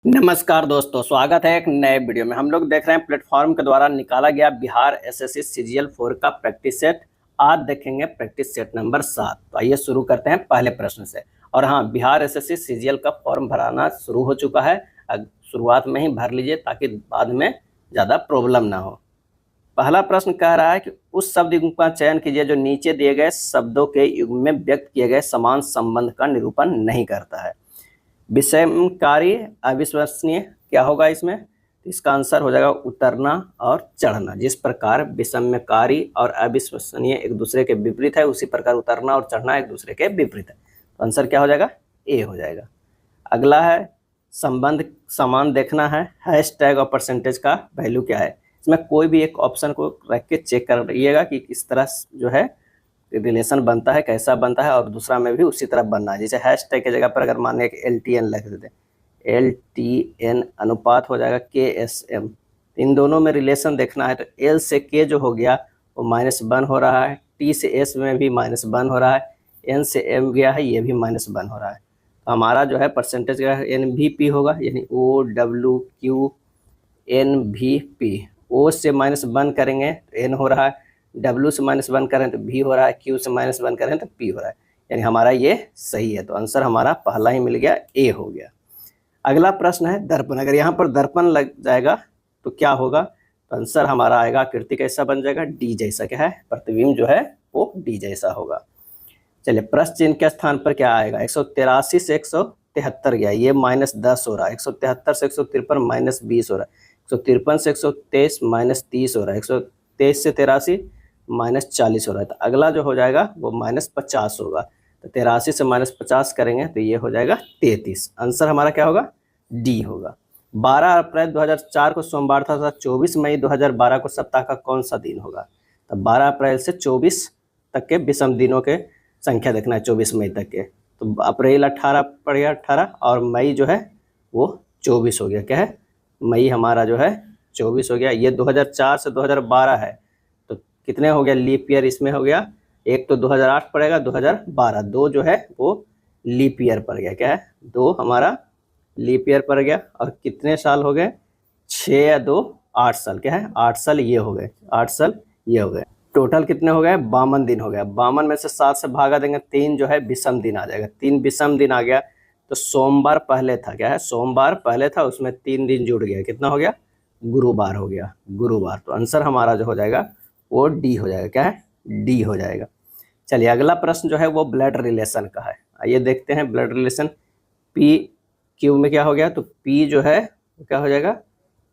नमस्कार दोस्तों, स्वागत है एक नए वीडियो में। हम लोग देख रहे हैं प्लेटफॉर्म के द्वारा निकाला गया बिहार एसएससी सीजीएल 4 का प्रैक्टिस सेट। आज देखेंगे प्रैक्टिस सेट नंबर 7। तो आइए शुरू करते हैं पहले प्रश्न से। और हाँ, बिहार एसएससी सीजीएल का फॉर्म भराना शुरू हो चुका है। शुरुआत में ही भर लीजिए ताकि बाद में ज़्यादा प्रॉब्लम ना हो। पहला प्रश्न कह रहा है कि उस शब्द युग्म का चयन कीजिए जो नीचे दिए गए शब्दों के युग्म में व्यक्त किए गए समान संबंध का निरूपण नहीं करता है। विषमकारी अविश्वसनीय क्या होगा इसमें? इसका आंसर हो जाएगा उतरना और चढ़ना। जिस प्रकार विषमकारी और अविश्वसनीय एक दूसरे के विपरीत है, उसी प्रकार उतरना और चढ़ना एक दूसरे के विपरीत है। तो आंसर क्या हो जाएगा? ए हो जाएगा। अगला है संबंध समान देखना है। हैशटैग और परसेंटेज का वैल्यू क्या है? इसमें कोई भी एक ऑप्शन को रख के चेक करिएगा कि किस तरह जो है रिलेशन बनता है, कैसा बनता है, और दूसरा में भी उसी तरह बनना है। जैसे हैशटैग की जगह पर अगर मान लिया LTN लिख देते हैं, LTN अनुपात हो जाएगा KSM। इन दोनों में रिलेशन देखना है। तो L से K जो हो गया वो -1 हो रहा है, T से S में भी -1 हो रहा है, N से M गया है, ये भी -1 हो रहा है। तो हमारा जो है परसेंटेज का NVP होगा, यानी OWQNVP। O से -1 करेंगे तो N हो रहा है, W से -1 करें तो V हो रहा है, Q से -1 करें तो P हो रहा है। यानी हमारा ये सही है। तो आंसर हमारा पहला ही मिल गया, ए हो गया। अगला प्रश्न है दर्पण। अगर यहाँ पर दर्पण लग जाएगा तो क्या होगा? तो आंसर हमारा आएगा आकृति कैसा बन जाएगा? डी जैसा। क्या है? प्रतिबिंब जो है वो डी जैसा होगा। चलिए, प्रश्न चिन्ह के स्थान पर क्या आएगा? 183 से 173 गया, ये -10 हो रहा है। 173 से 153 -20 हो रहा है। 153 से 123 -30 हो रहा है। 123 से 83 -40 हो रहा है। तो अगला जो हो जाएगा वो -50 होगा। तो 83 से -50 करेंगे तो ये हो जाएगा 33। आंसर हमारा क्या होगा? डी होगा। 12 अप्रैल 2004 को सोमवार था तथा 24 मई 2012 को सप्ताह का कौन सा दिन होगा? तो 12 अप्रैल से 24 तक के विषम दिनों के संख्या देखना है, 24 मई तक के। तो अप्रैल 18 पड़ गया 18, और मई जो है वो 24 हो गया। क्या है? मई हमारा जो है 24 हो गया। ये 2004 से 2012 है, तो कितने हो गया लीप ईयर इसमें हो गया? एक तो 2008 पड़ेगा, 2012, दो जो है वो लीप ईयर पड़ गया। क्या है? 2 हमारा लीप ईयर पड़ गया। और कितने साल हो गए? 6 या 2 8 साल। क्या है? 8 साल ये हो गए, 8 साल ये हो गए। टोटल कितने हो गए? 52 दिन हो गया। 52 में से 7 से भागा देंगे, 3 जो है विषम दिन आ जाएगा। 3 विषम दिन आ गया तो सोमवार पहले था। क्या है? सोमवार पहले था, उसमें 3 दिन जुड़ गया। कितना हो गया? गुरुवार हो गया, गुरुवार। तो आंसर हमारा जो हो जाएगा वो डी हो जाएगा। क्या है? डी हो जाएगा। चलिए, अगला प्रश्न जो है वो ब्लड रिलेशन का है। आइए देखते हैं ब्लड रिलेशन। पी क्यू में क्या हो गया? तो पी जो है क्या हो जाएगा?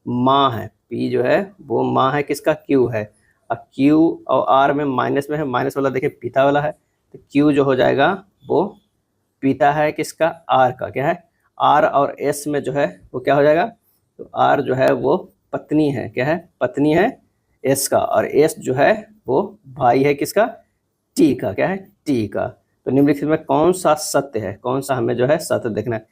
माँ है। पी जो है वो माँ है, किसका? क्यू है। और क्यू और आर में माइनस में है, माइनस वाला देखिए पिता वाला है। तो क्यू जो हो जाएगा वो पिता है, किसका? आर का। क्या है? आर और एस में जो है वो क्या हो जाएगा? तो आर जो है वो पत्नी है। क्या है? पत्नी है एस का। और एस जो है वो भाई है, किसका? टी का। क्या है? टी का। तो निम्नलिखित में कौन सा सत्य है? कौन सा हमें जो है सत्य देखना है?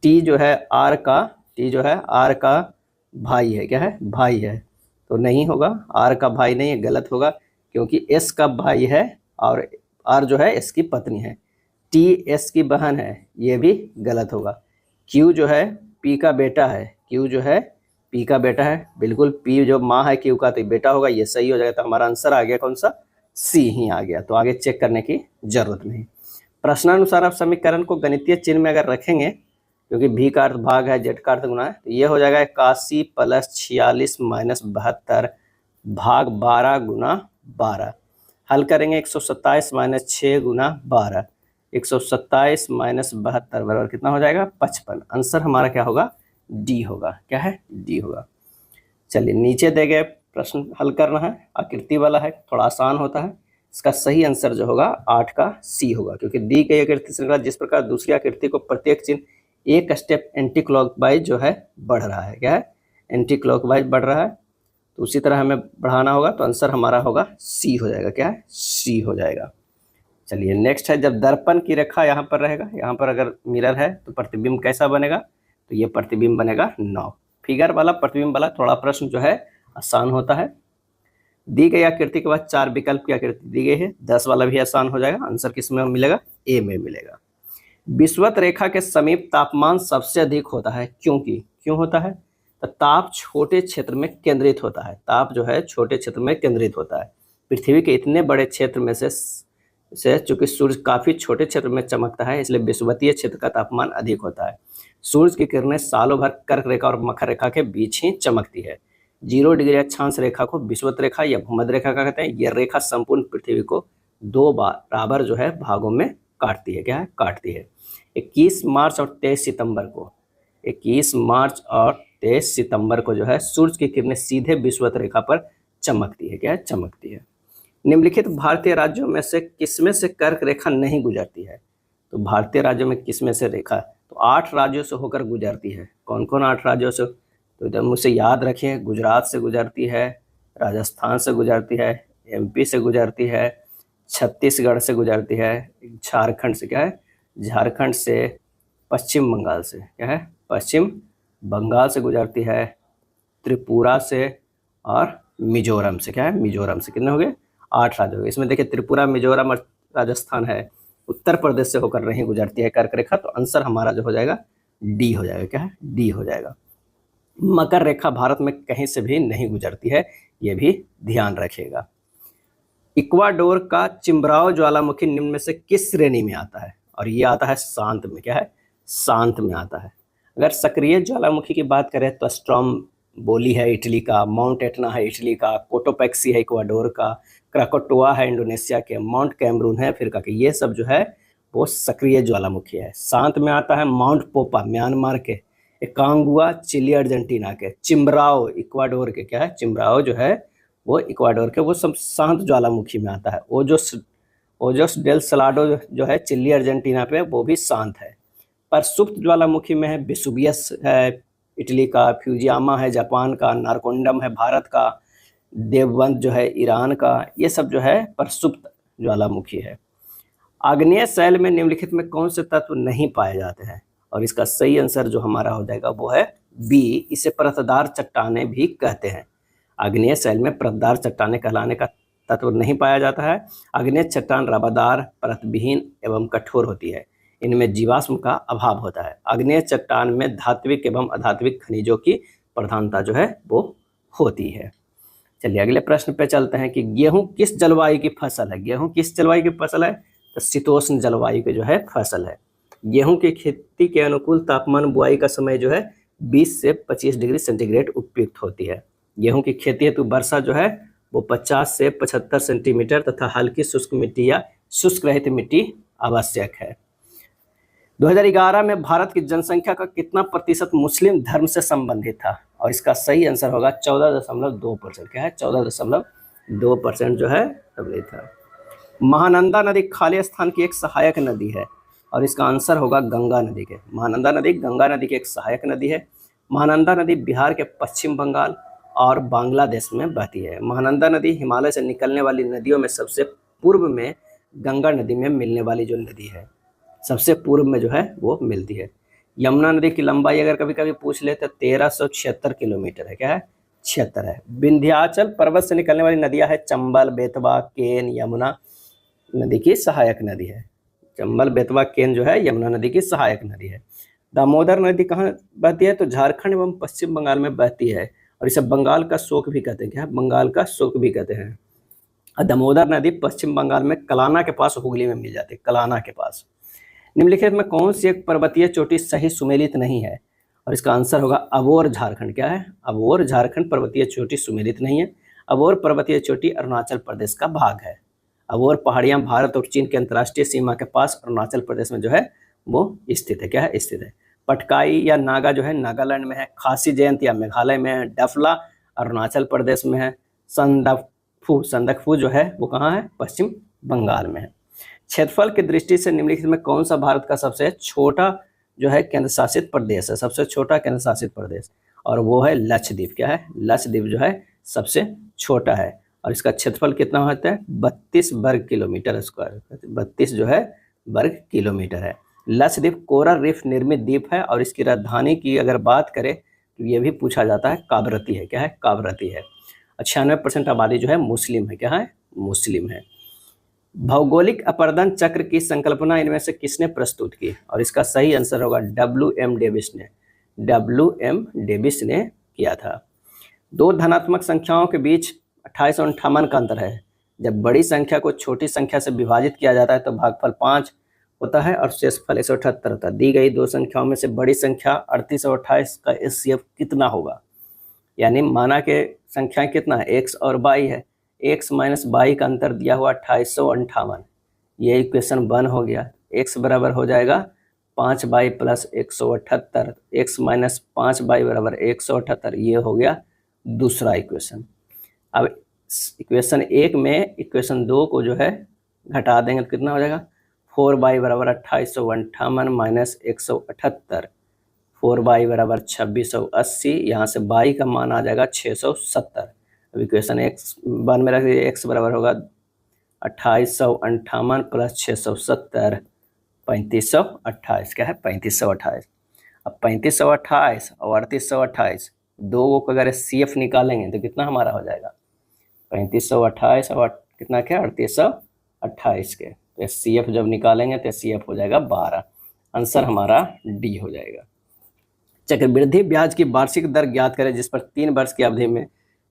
टी जो है आर का, टी जो है आर का भाई है। क्या है? भाई है। तो नहीं होगा, आर का भाई नहीं है, गलत होगा, क्योंकि एस का भाई है और आर जो है एस की पत्नी है। टी एस की बहन है, ये भी गलत होगा। क्यू जो है पी का बेटा है। क्यू जो है पी का बेटा है, बिल्कुल। पी जो माँ है क्यू का, तो बेटा होगा, ये सही हो जाएगा। तो हमारा आंसर आ गया कौन सा? सी ही आ गया। तो आगे चेक करने की जरूरत नहीं। प्रश्नानुसार आप समीकरण को गणितीय चिन्ह में अगर रखेंगे, क्योंकि भी का अर्थ भाग है, जेड का अर्थ गुना है, तो ये हो जाएगा 81 + 46 - 72 भाग 12 गुना 12। हल करेंगे 127 - 6 गुना 12। 127 - 72 बराबर कितना हो जाएगा? 55। आंसर हमारा क्या होगा? डी होगा। क्या है? डी होगा। चलिए, नीचे दे गए प्रश्न हल करना है। आकृति वाला है, थोड़ा आसान होता है। इसका सही आंसर जो होगा 8 का सी होगा, क्योंकि दी गई आकृति श्रृंखला जिस प्रकार दूसरी आकृति को प्रत्येक चिन्ह एक स्टेप एंटी क्लॉकवाइज जो है बढ़ रहा है। क्या है? एंटी क्लॉकवाइज बढ़ रहा है, तो उसी तरह हमें बढ़ाना होगा। तो आंसर हमारा होगा सी हो जाएगा। क्या है? सी हो जाएगा। चलिए, नेक्स्ट है, जब दर्पण की रेखा यहाँ पर रहेगा, यहाँ पर अगर मिरर है तो प्रतिबिंब कैसा बनेगा? तो ये प्रतिबिंब बनेगा 9। फिगर वाला प्रतिबिंब वाला थोड़ा प्रश्न जो है आसान होता है। दी गई आकृति के बाद 4 विकल्प की आकृति दी गई है। 10 वाला भी आसान हो जाएगा। आंसर किस में मिलेगा? ए में मिलेगा। विषुवत रेखा के समीप तापमान सबसे अधिक होता है, क्योंकि क्यों होता है? तो ताप छोटे क्षेत्र में केंद्रित होता है, ताप जो है छोटे क्षेत्र में केंद्रित होता है। पृथ्वी के इतने बड़े क्षेत्र में से चूंकि सूर्य काफी छोटे क्षेत्र में चमकता है, इसलिए विषुवतीय क्षेत्र का तापमान अधिक होता है। सूर्य की किरणें सालों भर कर्क रेखा और मकर रेखा के बीच ही चमकती है। 0 डिग्री अक्षांश रेखा को विषुवत रेखा या भूमध्य रेखा का कहते हैं। यह रेखा संपूर्ण पृथ्वी को 2 बराबर जो है भागों में काटती है। क्या है? काटती है। 21 मार्च और 23 सितंबर को 21 मार्च और 23 सितंबर को जो है सूर्य की किरणें सीधे विषुवत रेखा पर चमकती है। क्या है? चमकती है। निम्नलिखित भारतीय राज्यों में से किसमें से कर्क रेखा नहीं गुजरती है? तो भारतीय राज्यों में किसमें से रेखा? तो 8 राज्यों से होकर गुजरती है। कौन कौन 8 राज्यों से? तो इधर मुझसे याद रखिए, गुजरात से गुजरती है, राजस्थान से गुजरती है, MP से गुजरती है, छत्तीसगढ़ से गुजरती है, झारखंड से, क्या है? झारखंड से, पश्चिम बंगाल से, क्या है? पश्चिम बंगाल से गुजरती है, त्रिपुरा से और मिजोरम से। क्या है? मिजोरम से। कितने हो गए? 8 राज्य हो गए। इसमें देखिए त्रिपुरा, मिजोरम और राजस्थान है। उत्तर प्रदेश से होकर नहीं गुजरती है कर्क रेखा, तो आंसर हमारा जो हो जाएगा डी हो जाएगा। क्या है? डी हो जाएगा। मकर रेखा भारत में कहीं से भी नहीं गुजरती है, ये भी ध्यान रखिएगा। इक्वाडोर का चिम्ब्राओ ज्वालामुखी निम्न में से किस श्रेणी में आता है? और ये आता है शांत में। क्या है? शांत में आता है। अगर सक्रिय ज्वालामुखी की बात करें तो स्ट्रोम्बोली है इटली का, माउंट एटना है इटली का, कोटोपैक्सी है इक्वाडोर का, क्राकोटोआ है इंडोनेशिया के, माउंट कैमरून है अफ्रीका के। ये सब जो है वो सक्रिय ज्वालामुखी है। शांत में आता है माउंट पोपा म्यांमार के, एकांगुआ चिली अर्जेंटीना के, चिम्ब्राओ इक्वाडोर के। क्या है? चिम्ब्राओ जो है वो इक्वाडोर के, वो सब शांत ज्वालामुखी में आता है। ओजोस डेल सलाडो जो है चिली अर्जेंटीना पे, वो भी शांत है। पर सुप्त ज्वालामुखी में है वेसुवियस है इटली का, फ्यूजियामा है जापान का, नारकोंडम है भारत का, देवबंद जो है ईरान का। ये सब जो है परसुप्त ज्वालामुखी है। आग्नेय शैल में निम्नलिखित में कौन से तत्व नहीं पाए जाते हैं? और इसका सही आंसर जो हमारा हो जाएगा वो है बी, इसे परतदार चट्टानें भी कहते हैं। आग्नेय शैल में परतदार चट्टानें कहलाने का तत्व नहीं पाया जाता है। आग्नेय चट्टान रवादार, परतविहीन एवं कठोर होती है। इनमें जीवाश्म का अभाव होता है। आग्नेय चट्टान में धात्विक एवं अधात्विक खनिजों की प्रधानता जो है वो होती है। चलिए अगले प्रश्न पे चलते हैं कि गेहूं किस जलवायु की फसल है? गेहूं किस जलवायु की फसल है? तो शीतोष्ण जलवायु की जो है फसल है। गेहूं की खेती के अनुकूल तापमान बुआई का समय जो है 20 से 25 डिग्री सेंटीग्रेड उपयुक्त होती है। गेहूं की खेती हेतु वर्षा जो है वो 50 से 75 सेंटीमीटर तथा हल्की शुष्क मिट्टी या शुष्क रहित मिट्टी आवश्यक है। 2011 में भारत की जनसंख्या का कितना प्रतिशत मुस्लिम धर्म से संबंधित था? और इसका सही आंसर होगा 14.2%। क्या है? 14.2% जो है तब था। महानंदा नदी खाली स्थान की एक सहायक नदी है और इसका आंसर होगा गंगा नदी के। महानंदा नदी गंगा नदी की एक सहायक नदी है। महानंदा नदी बिहार के पश्चिम बंगाल और बांग्लादेश में बहती है। महानंदा नदी हिमालय से निकलने वाली नदियों में सबसे पूर्व में गंगा नदी में मिलने वाली जो नदी है, सबसे पूर्व में जो है वो मिलती है। यमुना नदी की लंबाई अगर कभी कभी पूछ ले तो 1376 किलोमीटर है। क्या है? 76 है। विंध्याचल पर्वत से निकलने वाली नदियां है चंबल, बेतवा, केन, यमुना नदी की सहायक नदी है। चंबल, बेतवा, केन जो है यमुना नदी की सहायक नदी है। दामोदर नदी कहाँ बहती है? तो झारखंड एवं पश्चिम बंगाल में बहती है और इसे बंगाल का शोक भी कहते हैं। क्या है? बंगाल का शोक भी कहते हैं। दामोदर नदी पश्चिम बंगाल में कलाना के पास हुगली में मिल जाती है, कलाना के पास। निम्नलिखित में कौन सी एक पर्वतीय चोटी सही सुमेलित नहीं है? और इसका आंसर होगा अबोर झारखंड। क्या है? अबोर झारखंड पर्वतीय चोटी सुमेलित नहीं है। अबोर पर्वतीय चोटी अरुणाचल प्रदेश का भाग है। अबोर पहाड़ियां भारत और चीन के अंतर्राष्ट्रीय सीमा के पास अरुणाचल प्रदेश में जो है वो स्थित है। क्या है? स्थित है। पटकाई या नागा जो है नागालैंड में है। खासी जयंती या मेघालय में है। डफला अरुणाचल प्रदेश में है। संदकफू जो है वो कहाँ है? पश्चिम बंगाल में है। क्षेत्रफल की दृष्टि से निम्नलिखित में कौन सा भारत का सबसे छोटा जो है केंद्र शासित प्रदेश है? सबसे छोटा केंद्र शासित प्रदेश, और वो है लक्षद्वीप। क्या है? लक्षद्वीप जो है सबसे छोटा है और इसका क्षेत्रफल कितना होता है? 32 वर्ग किलोमीटर स्क्वायर। 32 जो है वर्ग किलोमीटर है। लक्षद्वीप कोरल रीफ निर्मित द्वीप है और इसकी राजधानी की अगर बात करें तो ये भी पूछा जाता है कावरत्ती है। क्या है? कावरत्ती है। 96% आबादी जो है मुस्लिम है। क्या है? मुस्लिम है। भौगोलिक अपरदन चक्र की संकल्पना इनमें से किसने प्रस्तुत की? और इसका सही आंसर होगा W.M. डेविस ने। W.M. डेविस ने किया था। दो धनात्मक संख्याओं के बीच 28 और 58 का अंतर है। जब बड़ी संख्या को छोटी संख्या से विभाजित किया जाता है तो भागफल 5 होता है और शेषफल 178 होता है। दी गई दो संख्याओं में से बड़ी संख्या 38 और 28 का HCF कितना होगा? यानी माना के संख्या कितना है, x और y है। x माइनस वाई का अंतर दिया हुआ 2858, ये इक्वेशन 1 हो गया। x बराबर हो जाएगा 5y plus 178, x minus 5y बराबर 178, ये हो गया दूसरा इक्वेशन। अब इक्वेशन 1 में इक्वेशन 2 को जो है घटा देंगे तो कितना हो जाएगा, 4y बराबर 2858 माइनस 178, 4y बराबर 2680, यहाँ से y का मान आ जाएगा 670। अब इक्वेशन x1 में रख दीजिए, x बराबर होगा 2858 प्लस 670, 3528। क्या है, 3528। अब 3528 और 3828 दो को अगर CF निकालेंगे तो कितना हमारा हो जाएगा, 3528 और कितना क्या 3828 के, तो CF जब निकालेंगे तो CF हो जाएगा 12। आंसर हमारा D हो जाएगा। चक्रवृद्धि ब्याज की वार्षिक दर ज्ञात करें जिस पर 3 वर्ष की अवधि में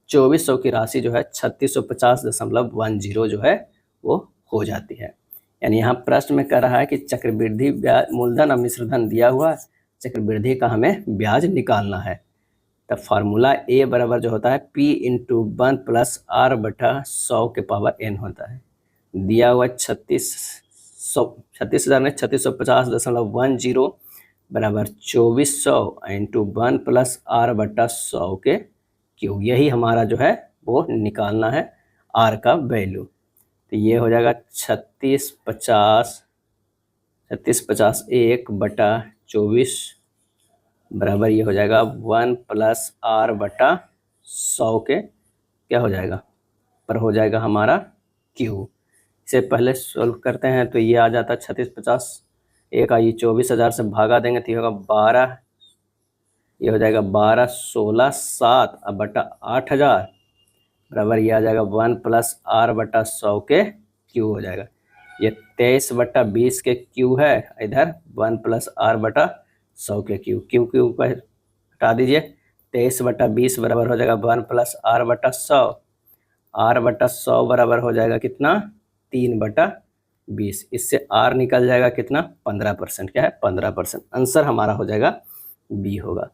2400 की राशि जो है 3650.10 जो है वो हो जाती है। यानी यहाँ प्रश्न में कह रहा है कि चक्रवृद्धि ब्याज, मूलधन और मिश्रधन दिया हुआ, चक्रवृद्धि का हमें ब्याज निकालना है। तब फार्मूला A बराबर जो होता है P इंटू 1 प्लस R बटा 100 के पावर n होता है। दिया हुआ 36,000 में 3650.10 बराबर 2400 इंटू 1 प्लस R बटा 100 के क्यूब, यही हमारा जो है वो निकालना है R का वैल्यू। तो ये हो जाएगा 3650 1 बटा 24 बराबर ये हो जाएगा 1 प्लस R बटा 100 के क्या हो जाएगा, पर हो जाएगा हमारा क्यूब। इसे पहले सोल्व करते हैं तो ये आ जाता है 3650 एक आई 24,000 से भागा देंगे तो ये होगा 12, ये हो जाएगा 12 16 7 अब बटा 8000 बराबर ये आ जाएगा 1 प्लस R बटा 100 के क्यू हो जाएगा। ये 23 बटा 20 के क्यू है, इधर 1 प्लस R बटा 100 के क्यू, क्यू क्यू को हटा दीजिए। 23 बटा 20 बराबर हो जाएगा 1 प्लस R बटा 100, R बटा 100 बराबर हो जाएगा कितना, 3 बटा 20। इससे R निकल जाएगा कितना, 15%। क्या है, 15%। आंसर हमारा हो जाएगा B होगा।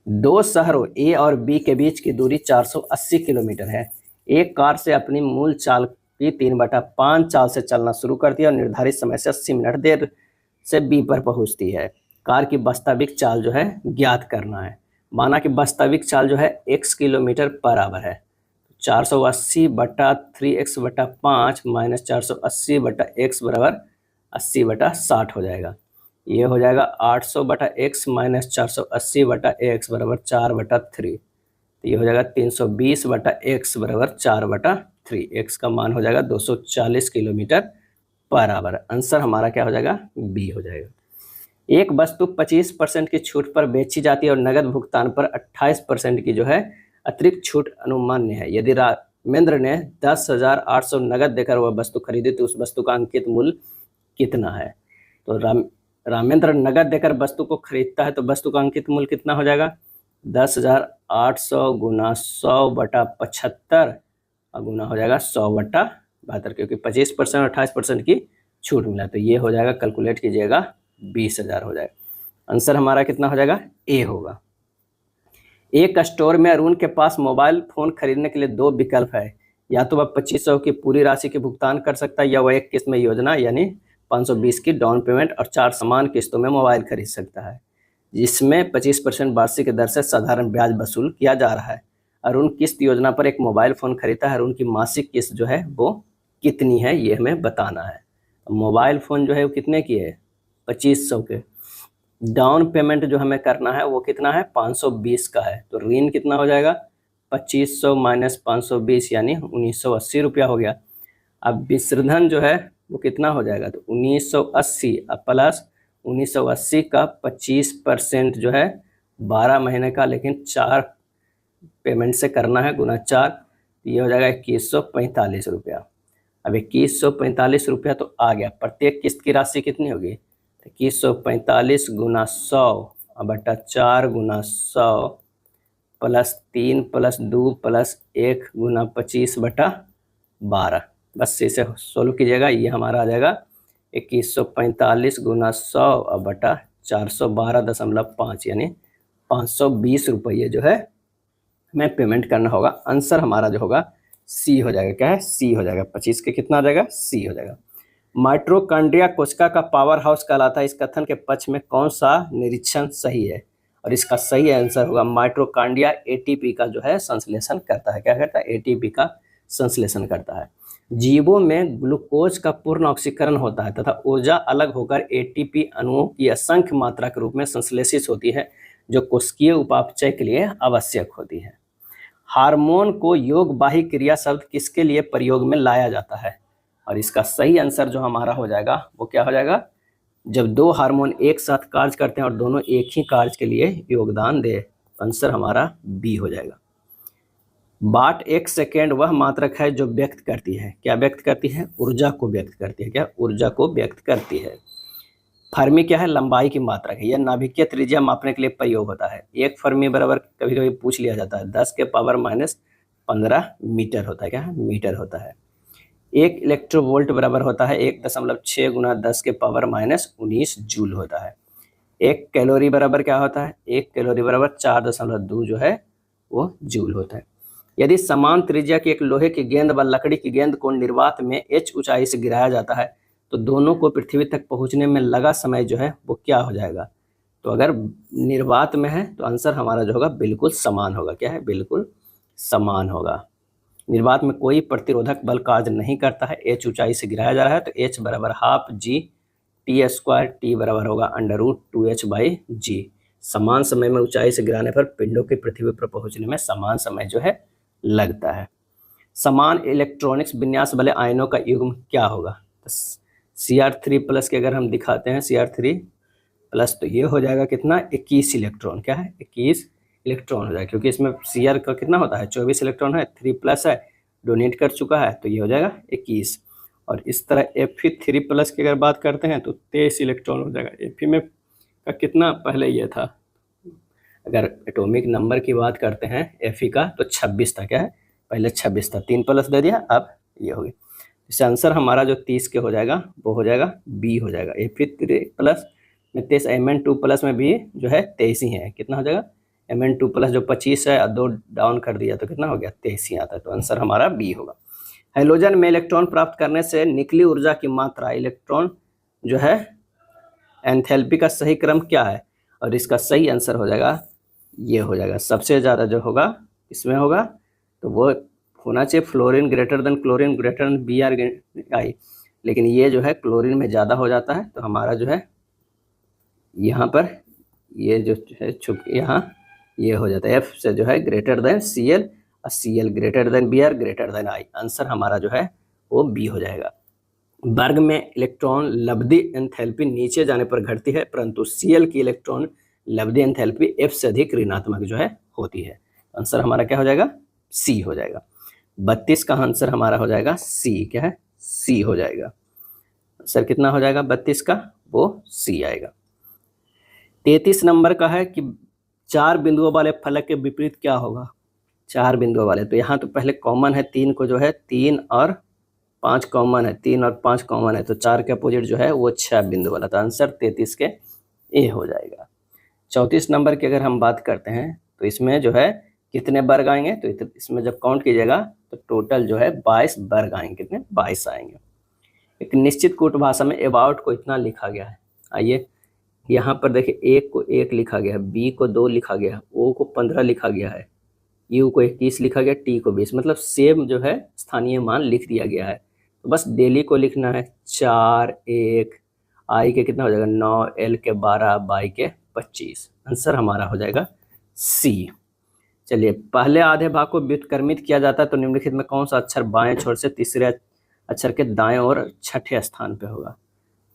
दो शहरों A और B के बीच की दूरी 480 किलोमीटर है। एक कार से अपनी मूल चाल की 3/5 चाल से चलना शुरू करती है और निर्धारित समय से 80 मिनट देर से B पर पहुंचती है। कार की वास्तविक चाल जो है ज्ञात करना है। माना कि वास्तविक चाल जो है x किलोमीटर पर आवर है। 480 बटा 3x बटा 5 माइनस 480 बटा x बराबर 80 बटा 60 हो जाएगा। ये हो जाएगा 800 बटा x माइनस 480 बटा x बराबर 4 बटा 3। तो ये हो जाएगा 320 बटा x बराबर 4 बटा 3। x का मान हो जाएगा 240 किलोमीटर पर आवर। आंसर हमारा क्या हो जाएगा, बी हो जाएगा। एक वस्तु 25% की छूट पर बेची जाती है और नगद भुगतान पर 28% की जो है अतिरिक्त छूट अनुमान्य है। यदि रामेंद्र ने 10,800 नगद देकर वह वस्तु खरीदी तो उस वस्तु का अंकित मूल्य कितना है। तो रामेंद्र नगद देकर वस्तु को खरीदता है तो वस्तु का अंकित मूल्य कितना हो जाएगा, 10,800 गुना 100 बटा 75 और गुना हो जाएगा 100 बटा 72, क्योंकि 25% और 28% की छूट मिला। तो ये हो जाएगा, कैलकुलेट कीजिएगा, 20,000 हो जाएगा। आंसर हमारा कितना हो जाएगा, ए होगा। एक स्टोर में अरुण के पास मोबाइल फ़ोन खरीदने के लिए 2 विकल्प है। या तो वह 2500 की पूरी राशि के भुगतान कर सकता है या वह एक किस्त में योजना यानी 520 की डाउन पेमेंट और 4 समान किस्तों में मोबाइल खरीद सकता है, जिसमें 25% वार्षिक दर से साधारण ब्याज वसूल किया जा रहा है। अरुण किस्त योजना पर एक मोबाइल फ़ोन खरीदता है। अरुण की मासिक किस्त जो है वो कितनी है, ये हमें बताना है। मोबाइल फ़ोन जो है वो कितने की है, 2500 के। डाउन पेमेंट जो हमें करना है वो कितना है, 520 का है। तो ऋण कितना हो जाएगा, 2500 माइनस 520 यानी 1980 रुपया हो गया। अब विश्रधन जो है वो कितना हो जाएगा, तो 1980 प्लस 1980 का 25% जो है 12 महीने का, लेकिन 4 पेमेंट से करना है, गुना 4, ये हो जाएगा 2145 रुपया। अब 2145 रुपया तो आ गया। प्रत्येक किस्त की राशि कितनी होगी? 2145 गुना 100 बटा 4 गुना 100 प्लस 3 प्लस 2 प्लस 1 गुना 25 बटा 12। बस इसे सोल्व कीजिएगा, ये हमारा आ जाएगा 2145 गुना 100 बटा 412.5 यानी 520 रुपये जो है हमें पेमेंट करना होगा। आंसर हमारा जो होगा सी हो जाएगा। क्या है? सी हो जाएगा। 25 के कितना आ जाएगा? सी हो जाएगा। माइटोकॉन्ड्रिया कोशिका का पावर हाउस कहलाता है। इस कथन के पक्ष में कौन सा निरीक्षण सही है? और इसका सही आंसर होगा माइटोकॉन्ड्रिया एटीपी का जो है संश्लेषण करता है। क्या करता है? एटीपी का संश्लेषण करता है। जीवों में ग्लूकोज का पूर्ण ऑक्सीकरण होता है तथा ऊर्जा अलग होकर एटीपी अणुओं की असंख्य मात्रा के रूप में संश्लेषित होती है, जो कोशिकीय उपापचय के लिए आवश्यक होती है। हार्मोन को योगवाही क्रिया शब्द किसके लिए प्रयोग में लाया जाता है? और इसका सही आंसर जो हमारा हो जाएगा वो क्या हो जाएगा? जब दो हार्मोन एक साथ कार्य करते हैं और दोनों एक ही कार्य के लिए योगदान दे, आंसर हमारा बी हो जाएगा। बाट एक सेकेंड वह मात्रक है जो व्यक्त करती है। क्या व्यक्त करती है? ऊर्जा को व्यक्त करती है। क्या? ऊर्जा को व्यक्त करती है। फर्मी क्या है? लंबाई की मात्रक है। यह नाभिकीय त्रिज्या मापने के लिए प्रयोग होता है। एक फर्मी बराबर कभी कभी पूछ लिया जाता है 10 के पावर माइनस 15 मीटर होता है। क्या है? मीटर होता है। एक इलेक्ट्रोवोल्ट बराबर होता है 1.6 गुना 10 के पावर माइनस 19 जूल होता है। एक कैलोरी बराबर क्या होता है? एक कैलोरी बराबर 4.2 जो है वो जूल होता है। यदि समान त्रिज्या की एक लोहे की गेंद व लकड़ी की गेंद को निर्वात में h ऊंचाई से गिराया जाता है तो दोनों को पृथ्वी तक पहुंचने में लगा समय जो है वो क्या हो जाएगा? तो अगर निर्वात में है तो आंसर हमारा जो होगा बिल्कुल समान होगा। क्या है? बिल्कुल समान होगा। निर्वात में कोई प्रतिरोधक बल कार्य नहीं करता है। h ऊंचाई से गिराया जा रहा है तो h बराबर half G T square, T बराबर होगा √2h/g। समान समय में ऊंचाई से गिराने पर पिंडों की पृथ्वी पर पहुंचने में समान समय जो है लगता है। समान इलेक्ट्रॉनिक्स विन्यास वाले आयनों का युग्म क्या होगा? तो Cr3+ के अगर हम दिखाते हैं Cr3+ तो ये हो जाएगा कितना? 21 इलेक्ट्रॉन। क्या है? 21 इलेक्ट्रॉन हो जाएगा, क्योंकि इसमें Cr का कितना होता है? 24 इलेक्ट्रॉन है, 3+ है, डोनेट कर चुका है तो ये हो जाएगा 21। और इस तरह Fe3+ की अगर बात करते हैं तो 23 इलेक्ट्रॉन हो जाएगा। Fe में का कितना पहले ये था? अगर एटॉमिक नंबर की बात करते हैं Fe का तो 26 था। क्या है? पहले 26 था, 3+ दे दिया, अब ये हो गया। इससे आंसर हमारा जो 30 के हो जाएगा वो हो जाएगा बी हो जाएगा। Fe3+ में 23, Mn2+ में भी जो है 23 ही है। कितना हो जाएगा? Mn2+ जो 25 है और 2 डाउन कर दिया तो कितना हो गया? 23 ही आता है। तो आंसर हमारा बी होगा। हाइड्रोजन में इलेक्ट्रॉन प्राप्त करने से निकली ऊर्जा की मात्रा, इलेक्ट्रॉन जो है एंथैल्पी का सही क्रम क्या है? और इसका सही आंसर हो जाएगा ये हो जाएगा। सबसे ज़्यादा जो होगा इसमें होगा तो वो होना चाहिए fluorine greater than chlorine greater than Br(I), लेकिन ये जो है क्लोरीन में ज़्यादा हो जाता है। तो हमारा जो है यहाँ पर ये जो है छुप यहाँ ये हो जाता है F से जो है ग्रेटर देन Cl और Cl greater than Br greater than I। Answer हमारा जो है वो बी हो जाएगा। वर्ग में इलेक्ट्रॉन लब्धि एंथैल्पी नीचे जाने पर घटती है, परंतु Cl की इलेक्ट्रॉन लब्धि एंथैल्पी F से अधिक ऋणात्मक जो है होती है। आंसर हमारा क्या हो जाएगा? सी हो जाएगा। 32 का आंसर हमारा हो जाएगा सी। क्या है? सी हो जाएगा। आंसर कितना हो जाएगा 32 का? वो सी आएगा। 33 नंबर का है कि 4 बिंदुओं वाले फलक के विपरीत क्या होगा? 4 बिंदुओं वाले, तो यहाँ तो पहले कॉमन है 3 को जो है 3 और 5 कॉमन है, 3 और 5 कॉमन है, तो 4 के अपोजिट जो है वो 6 बिंदु वाला। तो आंसर 33 के ए हो जाएगा। 34 नंबर की अगर हम बात करते हैं तो इसमें जो है कितने वर्ग आएंगे? तो इसमें जब काउंट कीजिएगा तो टोटल जो है 22 वर्ग आएंगे। कितने? 22 आएंगे। एक निश्चित कूट भाषा में अबाउट को इतना लिखा गया है। आइए यहाँ पर देखिए, ए को 1 लिखा गया है, बी को 2 लिखा गया है, ओ को 15 लिखा गया है, यू को 21 लिखा गया, टी को 20, मतलब सेम जो है स्थानीय मान लिख दिया गया है। तो बस डेली को लिखना है 4, 1, आई के कितना हो जाएगा 9, एल के 12, बाई के 25। आंसर हमारा हो जाएगा सी। चलिए, पहले आधे भाग को व्युत्क्रमित किया जाता है तो निम्नलिखित में कौन सा अक्षर बाएं छोर से तीसरे अक्षर के दाएं और छठे स्थान पे होगा?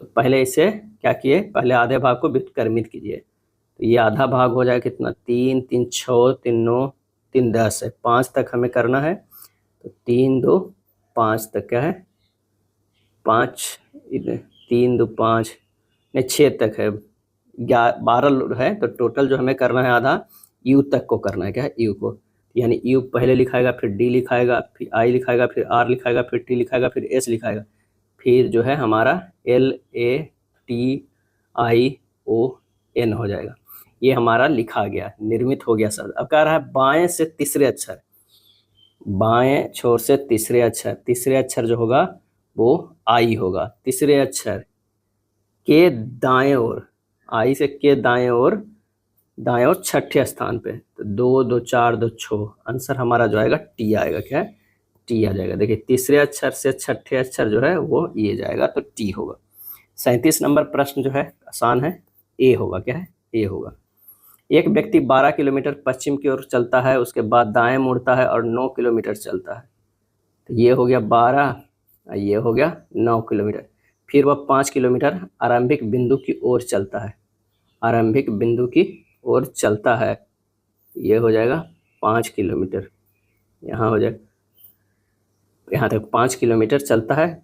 तो पहले इसे क्या किए? पहले आधे भाग को व्युत्क्रमित कीजिए। तो ये आधा भाग हो जाएगा कितना? 3, 3 6, 3 9, 3 10 है, 5 तक हमें करना है। तो 3 2 5 तक क्या है 5 3 2 5 नहीं 6 तक है, 12 है, तो टोटल जो हमें करना है आधा यू तक को करना है, क्या है यू को, यानी यू पहले लिखाएगा, फिर डी लिखाएगा, फिर आई लिखाएगा, फिर आर लिखाएगा, फिर टी लिखाएगा, फिर एस लिखाएगा, फिर जो है हमारा LATION हो जाएगा। ये हमारा लिखा गया, निर्मित हो गया शब्द। अब कह रहा है बाएं से तीसरे अक्षर, बाएं छोर से तीसरे अक्षर जो होगा वो आई होगा। तीसरे अक्षर के दाएं ओर, आई से के दाएं ओर छठे स्थान पे, तो 2 2 4 2 6, आंसर हमारा जो आएगा टी आएगा। क्या है? टी आ जाएगा। देखिए तीसरे अक्षर से छठे अक्षर जो है वो ये जाएगा, तो टी होगा। 37 नंबर प्रश्न जो है आसान है, ए होगा। क्या है? ए होगा। एक व्यक्ति 12 किलोमीटर पश्चिम की ओर चलता है, उसके बाद दाएं मुड़ता है और 9 किलोमीटर चलता है। तो ये हो गया 12, ये हो गया 9 किलोमीटर। फिर वह 5 किलोमीटर आरंभिक बिंदु की ओर चलता है, आरंभिक बिंदु की ओर चलता है, ये हो जाएगा 5 किलोमीटर। यहाँ हो जाएगा, यहाँ तक 5 किलोमीटर चलता है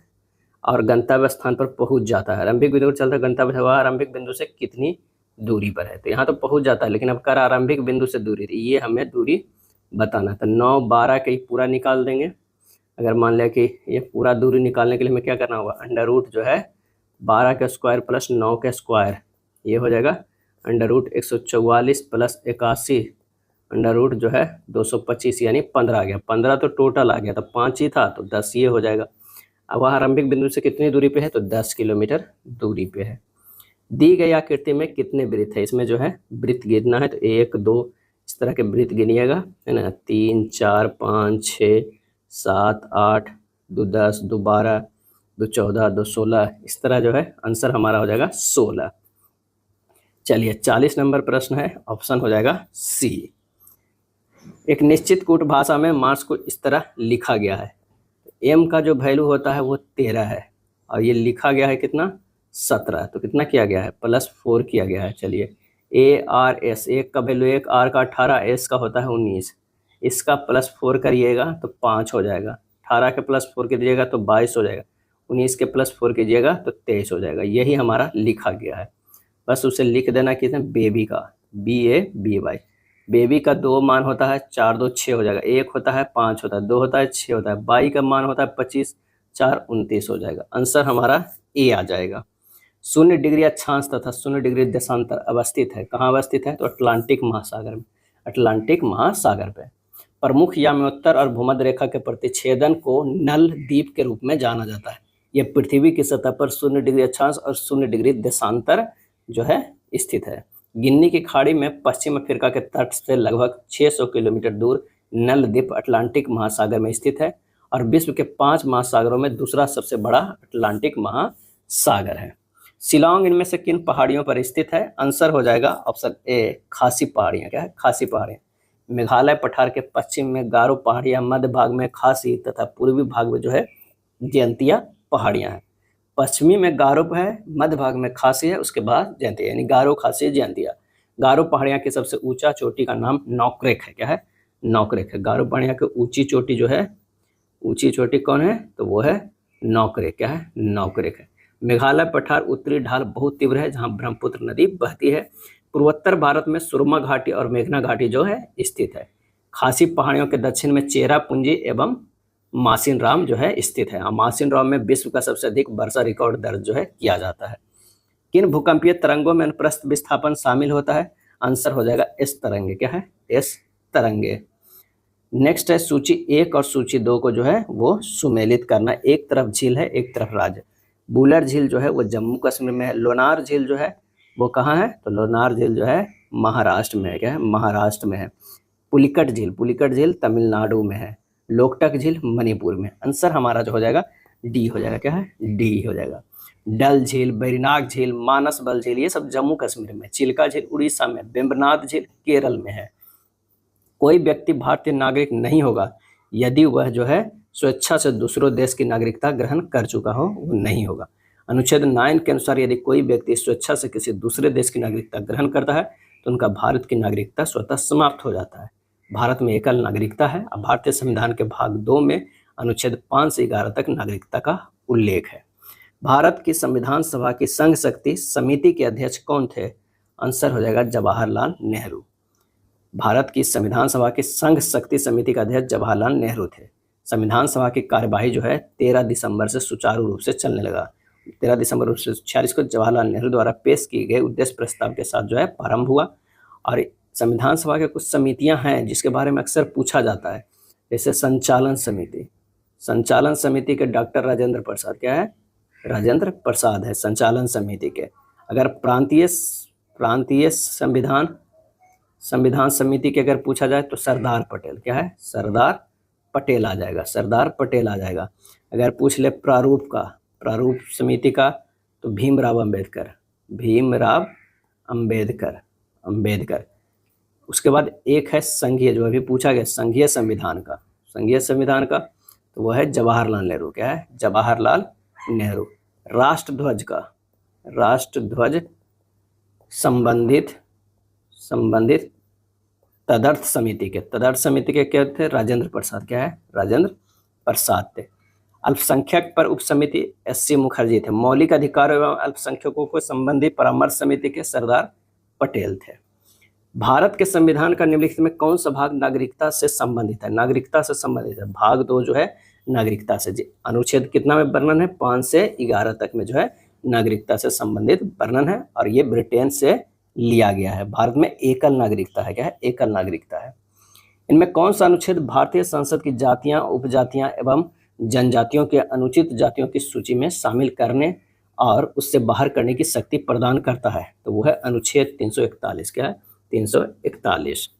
और गंतव्य स्थान पर पहुंच जाता है। आरंभिक बिंदु पर चलता है, गंतव्य वह आरंभिक बिंदु से कितनी दूरी पर है। तो यहाँ तो पहुंच जाता है, लेकिन अब कर आरंभिक बिंदु से दूरी, ये हमें दूरी बताना। तो 9 12 का ही पूरा निकाल देंगे। अगर मान लिया कि ये पूरा दूरी निकालने के लिए हमें क्या करना होगा, अंडर रूट जो है 12 का स्क्वायर प्लस 9 का स्क्वायर, ये हो जाएगा under root 144 plus 81 under root जो है 225, यानी 15 आ गया। 15 तो टोटल आ गया, तो 5 ही था, तो 10 ये हो जाएगा। अब वह आरंभिक बिंदु से कितनी दूरी पे है, तो 10 किलोमीटर दूरी पे है। दी गई आकृति में कितने वृत्त है, इसमें जो है वृत्त गिनना है, तो 1 2 इस तरह के वृत्त गिनिएगा, है ना। 3 4 5 6 7 8 2 10 2 12 2 14 2 16, इस तरह जो है आंसर हमारा हो जाएगा 16। चलिए 40 नंबर प्रश्न है, ऑप्शन हो जाएगा सी। एक निश्चित कूट भाषा में मार्क्स को इस तरह लिखा गया है, एम का जो वैल्यू होता है वो 13 है और ये लिखा गया है कितना, 17, तो कितना किया गया है, +4 किया गया है। चलिए ARS, एक का वैल्यू 1, आर का 18, एस का होता है 19, इसका +4 करिएगा तो 5 हो जाएगा, 18 के +4 कीजिएगा तो 22 हो जाएगा, 19 के +4 कीजिएगा तो 23 हो जाएगा। यही हमारा लिखा गया है, बस उसे लिख देना कितने, बेबी का BABY। बेबी का 2 मान होता है, 4 2 6 हो जाएगा, 1 होता है 5 होता है, 2 होता है 6 होता है, बाई का मान होता है 25, 4 29 हो जाएगा। आंसर हमारा ए आ जाएगा। 0 डिग्री अक्षांश तथा 0 डिग्री देशांतर अवस्थित है, कहाँ अवस्थित है, तो अटलांटिक महासागर में, अटलांटिक महासागर पे। प्रमुख याम्योत्तर और भूमध्य रेखा के प्रतिच्छेदन को नल द्वीप के रूप में जाना जाता है। यह पृथ्वी की सतह पर 0 डिग्री अक्षांश और 0 डिग्री देशांतर जो है स्थित है। गिन्नी की खाड़ी में पश्चिम अफ्रीका के तट से लगभग 600 किलोमीटर दूर नल द्वीप अटलांटिक महासागर में स्थित है और विश्व के 5 महासागरों में दूसरा सबसे बड़ा अटलांटिक महासागर है। शिलांग इनमें से किन पहाड़ियों पर स्थित है, आंसर हो जाएगा ऑप्शन ए, खासी पहाड़ियाँ। क्या है, खासी पहाड़ियाँ। मेघालय पठार के पश्चिम में गारो पहाड़ियाँ, मध्य भाग में खासी तथा पूर्वी भाग में जो है जयंतिया पहाड़ियाँ हैं। पश्चिमी में गारो है, मध्य भाग में खासी है, उसके बाद जयंतिया, यानी गारो खासी जयंतिया। गारो पहाड़ियाँ की सबसे ऊंचा चोटी का नाम नौकरेक है। क्या है, नौकरेक है। गारो पहाड़ियाँ की ऊंची चोटी जो है, ऊंची चोटी कौन है, तो वो है नौकरेक। क्या है, नौकरेक है। मेघालय पठार उत्तरी ढाल बहुत तीव्र है जहाँ ब्रह्मपुत्र नदी बहती है। पूर्वोत्तर भारत में सुरमा घाटी और मेघना घाटी जो है स्थित है। खासी पहाड़ियों के दक्षिण में चेरा पूंजी एवं मासिन राम जो है स्थित है। मासिन राम में विश्व का सबसे अधिक वर्षा रिकॉर्ड दर्ज जो है किया जाता है। किन भूकंपीय तरंगों में अनुप्रस्थ विस्थापन शामिल होता है, आंसर हो जाएगा एस तरंगे। क्या है, एस तरंगे। नेक्स्ट है सूची 1 और सूची 2 को जो है वो सुमेलित करना। एक तरफ झील है, एक तरफ राज्य। बुलर झील जो है वो जम्मू कश्मीर में है। लोनार झील जो है वो कहाँ है, तो लोनार झील जो है महाराष्ट्र में है। क्या है, महाराष्ट्र में है। पुलिकट झील तमिलनाडु में है। लोकटक झील मणिपुर में। आंसर हमारा जो हो जाएगा डी हो जाएगा। क्या है, डी हो जाएगा। डल झील, बैरीनाग झील, मानसबल झील ये सब जम्मू कश्मीर में। चिल्का झील उड़ीसा में। बेम्बनाथ झील केरल में है। कोई व्यक्ति भारतीय नागरिक नहीं होगा यदि वह जो है स्वेच्छा से दूसरों देश की नागरिकता ग्रहण कर चुका हो, वो नहीं होगा। अनुच्छेद 9 के अनुसार यदि कोई व्यक्ति स्वेच्छा से किसी दूसरे देश की नागरिकता ग्रहण करता है तो उनका भारत की नागरिकता स्वतः समाप्त हो जाता है। भारत में एकल नागरिकता है। भारतीय संविधान के भाग 2 में अनुच्छेद 5 से 11 तक नागरिकता का उल्लेख है। भारत की संविधान सभा की संघ शक्ति समिति के अध्यक्ष कौन थे? आंसर हो जाएगा जवाहरलाल नेहरू। भारत की संविधान सभा की संघ शक्ति समिति का अध्यक्ष जवाहरलाल नेहरू थे। संविधान सभा की कार्यवाही जो है 13 दिसंबर से सुचारू रूप से चलने लगा। 13 दिसंबर 1946 को जवाहरलाल नेहरू द्वारा पेश किए गए उद्देश्य प्रस्ताव के साथ जो है प्रारंभ हुआ। और संविधान सभा के कुछ समितियां हैं जिसके बारे में अक्सर पूछा जाता है, जैसे संचालन समिति। संचालन समिति के डॉक्टर राजेंद्र प्रसाद क्या है? राजेंद्र प्रसाद है संचालन समिति के। अगर प्रांतीय संविधान समिति के अगर पूछा जाए तो सरदार पटेल क्या है? सरदार पटेल आ जाएगा, सरदार पटेल आ जाएगा। अगर पूछ ले प्रारूप समिति का तो भीमराव अंबेडकर। उसके बाद एक है संघीय, जो अभी पूछा गया संघीय संविधान का तो वह है जवाहरलाल नेहरू। क्या है? जवाहरलाल नेहरू। राष्ट्रध्वज संबंधित तदर्थ समिति के क्या थे? राजेंद्र प्रसाद। क्या है? राजेंद्र प्रसाद थे। अल्पसंख्यक पर उप समिति SC मुखर्जी थे। मौलिक अधिकारों एवं अल्पसंख्यकों को संबंधी परामर्श समिति के सरदार पटेल थे। भारत के संविधान का निम्नलिखित में कौन सा भाग नागरिकता से संबंधित है? नागरिकता से संबंधित है। भाग 2 जो है नागरिकता से। अनुच्छेद कितना में वर्णन है? 5 से 11 तक में जो है नागरिकता से संबंधित वर्णन है। और ये ब्रिटेन से लिया गया है। भारत में एकल नागरिकता है। क्या है? एकल नागरिकता है। इनमें कौन सा अनुच्छेद भारतीय संसद की जातियां, उपजातियां एवं जनजातियों के अनुचित जातियों की सूची में शामिल करने और उससे बाहर करने की शक्ति प्रदान करता है? तो वो है अनुच्छेद 341। क्या है? 341।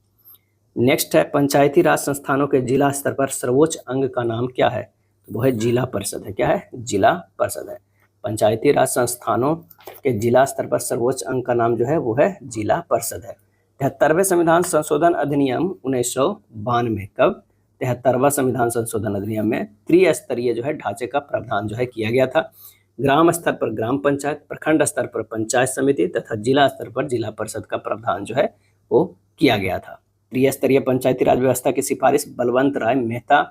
नेक्स्ट है पंचायती राज संस्थानों के जिला स्तर पर सर्वोच्च अंग का नाम क्या है? तो वो है जिला परिषद है। क्या है? जिला परिषद है। पंचायती राज संस्थानों के जिला स्तर पर सर्वोच्च अंग का नाम जो है वो है जिला परिषद है। 73वें संविधान संशोधन अधिनियम 1992 कब? 73वां संविधान संशोधन अधिनियम में त्रिस्तरीय जो है ढांचे का प्रावधान जो है किया गया था। ग्राम स्तर पर ग्राम पंचायत, प्रखंड स्तर पर पंचायत समिति तथा जिला स्तर पर जिला परिषद का प्रावधान जो है वो किया गया था। त्रिस्तरीय पंचायती राज व्यवस्था की सिफारिश बलवंत राय मेहता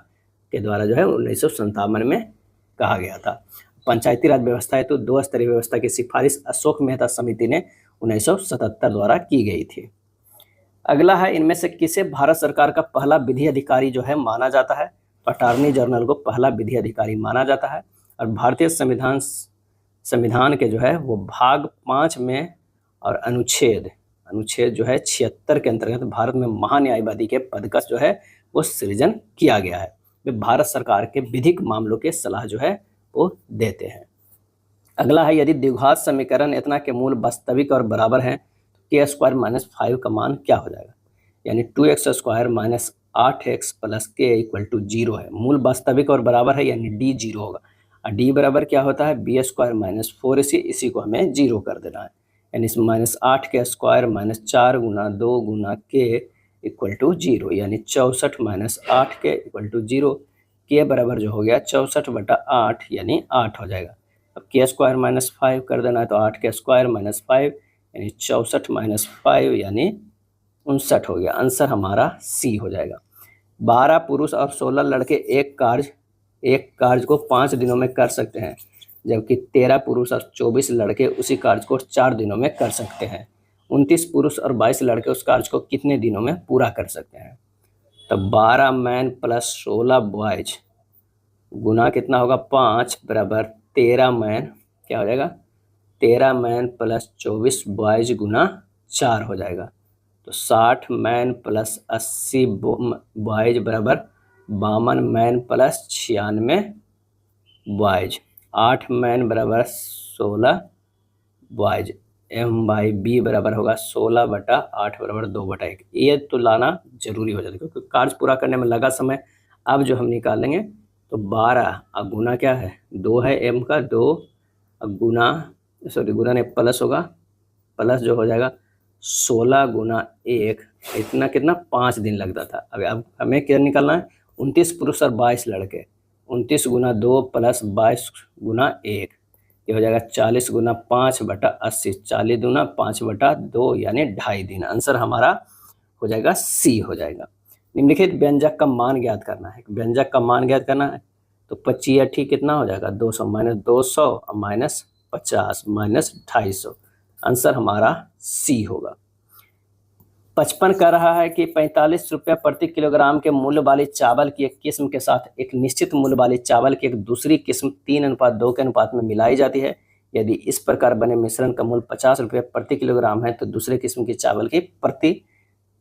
के द्वारा जो है 1957 में कहा गया था। पंचायती राज व्यवस्था है तो 2 स्तरीय व्यवस्था की सिफारिश अशोक मेहता समिति ने 1977 द्वारा की गई थी। अगला है इनमें से किसे भारत सरकार का पहला विधि अधिकारी जो है माना जाता है? अटॉर्नी जनरल को पहला विधि अधिकारी माना जाता है। और भारतीय संविधान के जो है वो भाग 5 में और अनुच्छेद जो है 76 के अंतर्गत भारत में महान्यायवादी के पद का जो है वो सृजन किया गया है। वे भारत सरकार के विधिक मामलों के सलाह जो है वो देते हैं। अगला है यदि द्विघात समीकरण इतना के मूल वास्तविक और बराबर हैं तो k² - 5 का मान क्या हो जाएगा? यानी 2x² - 8x + k = 0 है। मूल वास्तविक और बराबर है यानी d 0 होगा। और d बराबर क्या होता है? b² - 4ac। इसी को हमें 0 कर देना है। यानी -8 के स्क्वायर -4 × 2 × k = 0। यानी 64 - 8 k = 0। k बराबर जो हो गया 64/8 यानी 8 हो जाएगा। अब k² - 5 कर देना है तो 8 के स्क्वायर - 5 यानी 64 - 5 यानी 59 हो गया। आंसर हमारा C हो जाएगा। 12 पुरुष और 16 लड़के एक कार्य को 5 दिनों में कर सकते हैं, जबकि 13 पुरुष और 24 लड़के उसी कार्य को 4 दिनों में कर सकते हैं। 29 पुरुष और 22 लड़के उस कार्य को कितने दिनों में पूरा कर सकते हैं? तो 12 मैन प्लस 16 बॉयज गुना कितना होगा? 5 बराबर 13 मैन। क्या हो जाएगा? 13 मैन प्लस 24 बॉयज गुना 4 हो जाएगा। तो 60 मैन प्लस 80 बॉयज बराबर 52 मैन प्लस 96 बॉयज। 8 मैन बराबर 16 बॉयज। M/B बराबर होगा 16/8 बराबर 2/1। ये तो लाना जरूरी हो जाता है क्योंकि कार्य पूरा करने में लगा समय। अब जो हम निकालेंगे तो 12 अब गुना क्या है? 2 है M का 2 गुना गुना नहीं प्लस होगा, प्लस जो हो जाएगा 16 × 1 इतना कितना 5 दिन लगता था। अब हमें क्या निकालना है? 29 पुरुष और 22 लड़के। 29 × 2 + 22 × 1 ये हो जाएगा 40 × 5/80। 40 दूना 5/2 यानी 2.5 दिन। आंसर हमारा हो जाएगा C हो जाएगा। निम्नलिखित व्यंजक का मान ज्ञात करना है। व्यंजक का मान ज्ञात करना है तो 25 कितना हो जाएगा 200 माइनस 200 और माइनस 50 माइनस 250। आंसर हमारा सी होगा। 55 कह रहा है कि 45 रुपये प्रति किलोग्राम के मूल्य वाली चावल की एक किस्म के साथ एक निश्चित मूल्य वाली चावल की एक दूसरी किस्म 3:2 के अनुपात में मिलाई जाती है। यदि इस प्रकार बने मिश्रण का मूल्य 50 रुपये प्रति किलोग्राम है तो दूसरे किस्म की चावल की प्रति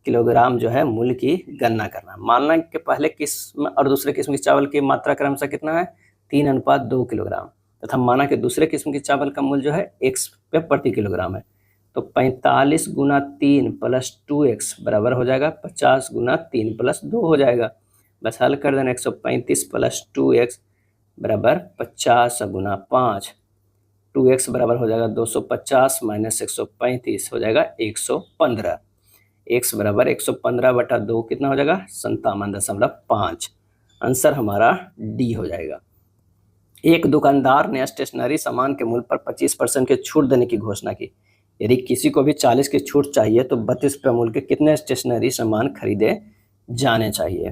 किलोग्राम जो है मूल्य की गणना करना। मानना कि पहले किस्म और दूसरे किस्म की चावल की मात्रा क्रमशः कितना है 3:2 किलोग्राम, तथा माना कि दूसरे किस्म की चावल का मूल्य जो है x पे प्रति किलोग्राम है। तो 45 गुना 3 प्लस 2x बराबर हो जाएगा 50 गुना 3 प्लस 2 हो जाएगा। बस हल कर देना 135 प्लस 2x बराबर 50 गुना 5, 2x बराबर हो जाएगा 250 माइनस 135 हो जाएगा 115। x बराबर 115/2 कितना हो जाएगा 57.5। आंसर हमारा डी हो जाएगा। एक दुकानदार ने स्टेशनरी सामान के मूल्य पर 25% की छूट देने की घोषणा की। यदि किसी को भी 40 की छूट चाहिए तो 32 रुपये मूल्य के कितने स्टेशनरी सामान खरीदे जाने चाहिए।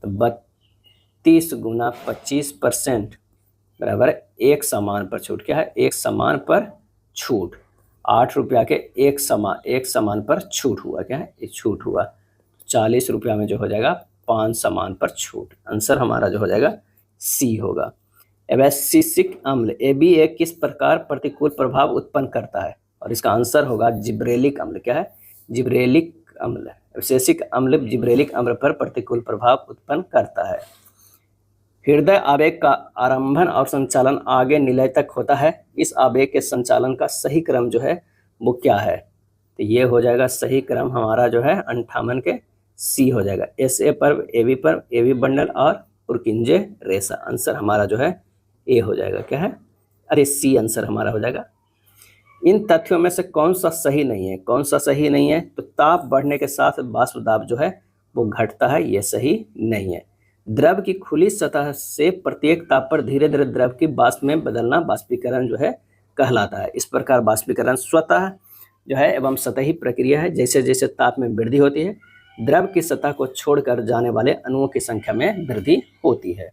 तो 32 गुना 25% बराबर एक सामान पर छूट। क्या है एक सामान पर छूट, 8 रुपया के एक सामान पर छूट हुआ। क्या है एक छूट हुआ 40 रुपया में जो हो जाएगा 5 सामान पर छूट। आंसर हमारा जो हो जाएगा सी होगा। एब्सिसिक अम्ल ABA किस प्रकार प्रतिकूल प्रभाव उत्पन्न करता है, और इसका आंसर होगा जिब्रेलिक अम्ल। क्या है जिब्रेलिक अम्ल। एब्सिसिक अम्ल जिब्रेलिक अम्ल पर प्रतिकूल प्रभाव उत्पन्न करता है। हृदय आवेग का आरंभन और संचालन आगे निलय तक होता है। इस आवेग के संचालन का सही क्रम जो है वो क्या है, तो ये हो जाएगा सही क्रम हमारा जो है 58 के सी हो जाएगा। SA पर AB बंडल और पुरकिंजे रेशा। आंसर हमारा जो है ए हो जाएगा। क्या है अरे सी आंसर हमारा हो जाएगा। इन तथ्यों में से कौन सा सही नहीं है, कौन सा सही नहीं है, तो ताप बढ़ने के साथ वाष्प दाब जो है वो घटता है, ये सही नहीं है। द्रव की खुली सतह से प्रत्येक ताप पर धीरे धीरे द्रव की वाष्प में बदलना वाष्पीकरण जो है कहलाता है। इस प्रकार वाष्पीकरण स्वतः जो है एवं सतही प्रक्रिया है। जैसे जैसे ताप में वृद्धि होती है द्रव की सतह को छोड़कर जाने वाले अणुओं की संख्या में वृद्धि होती है।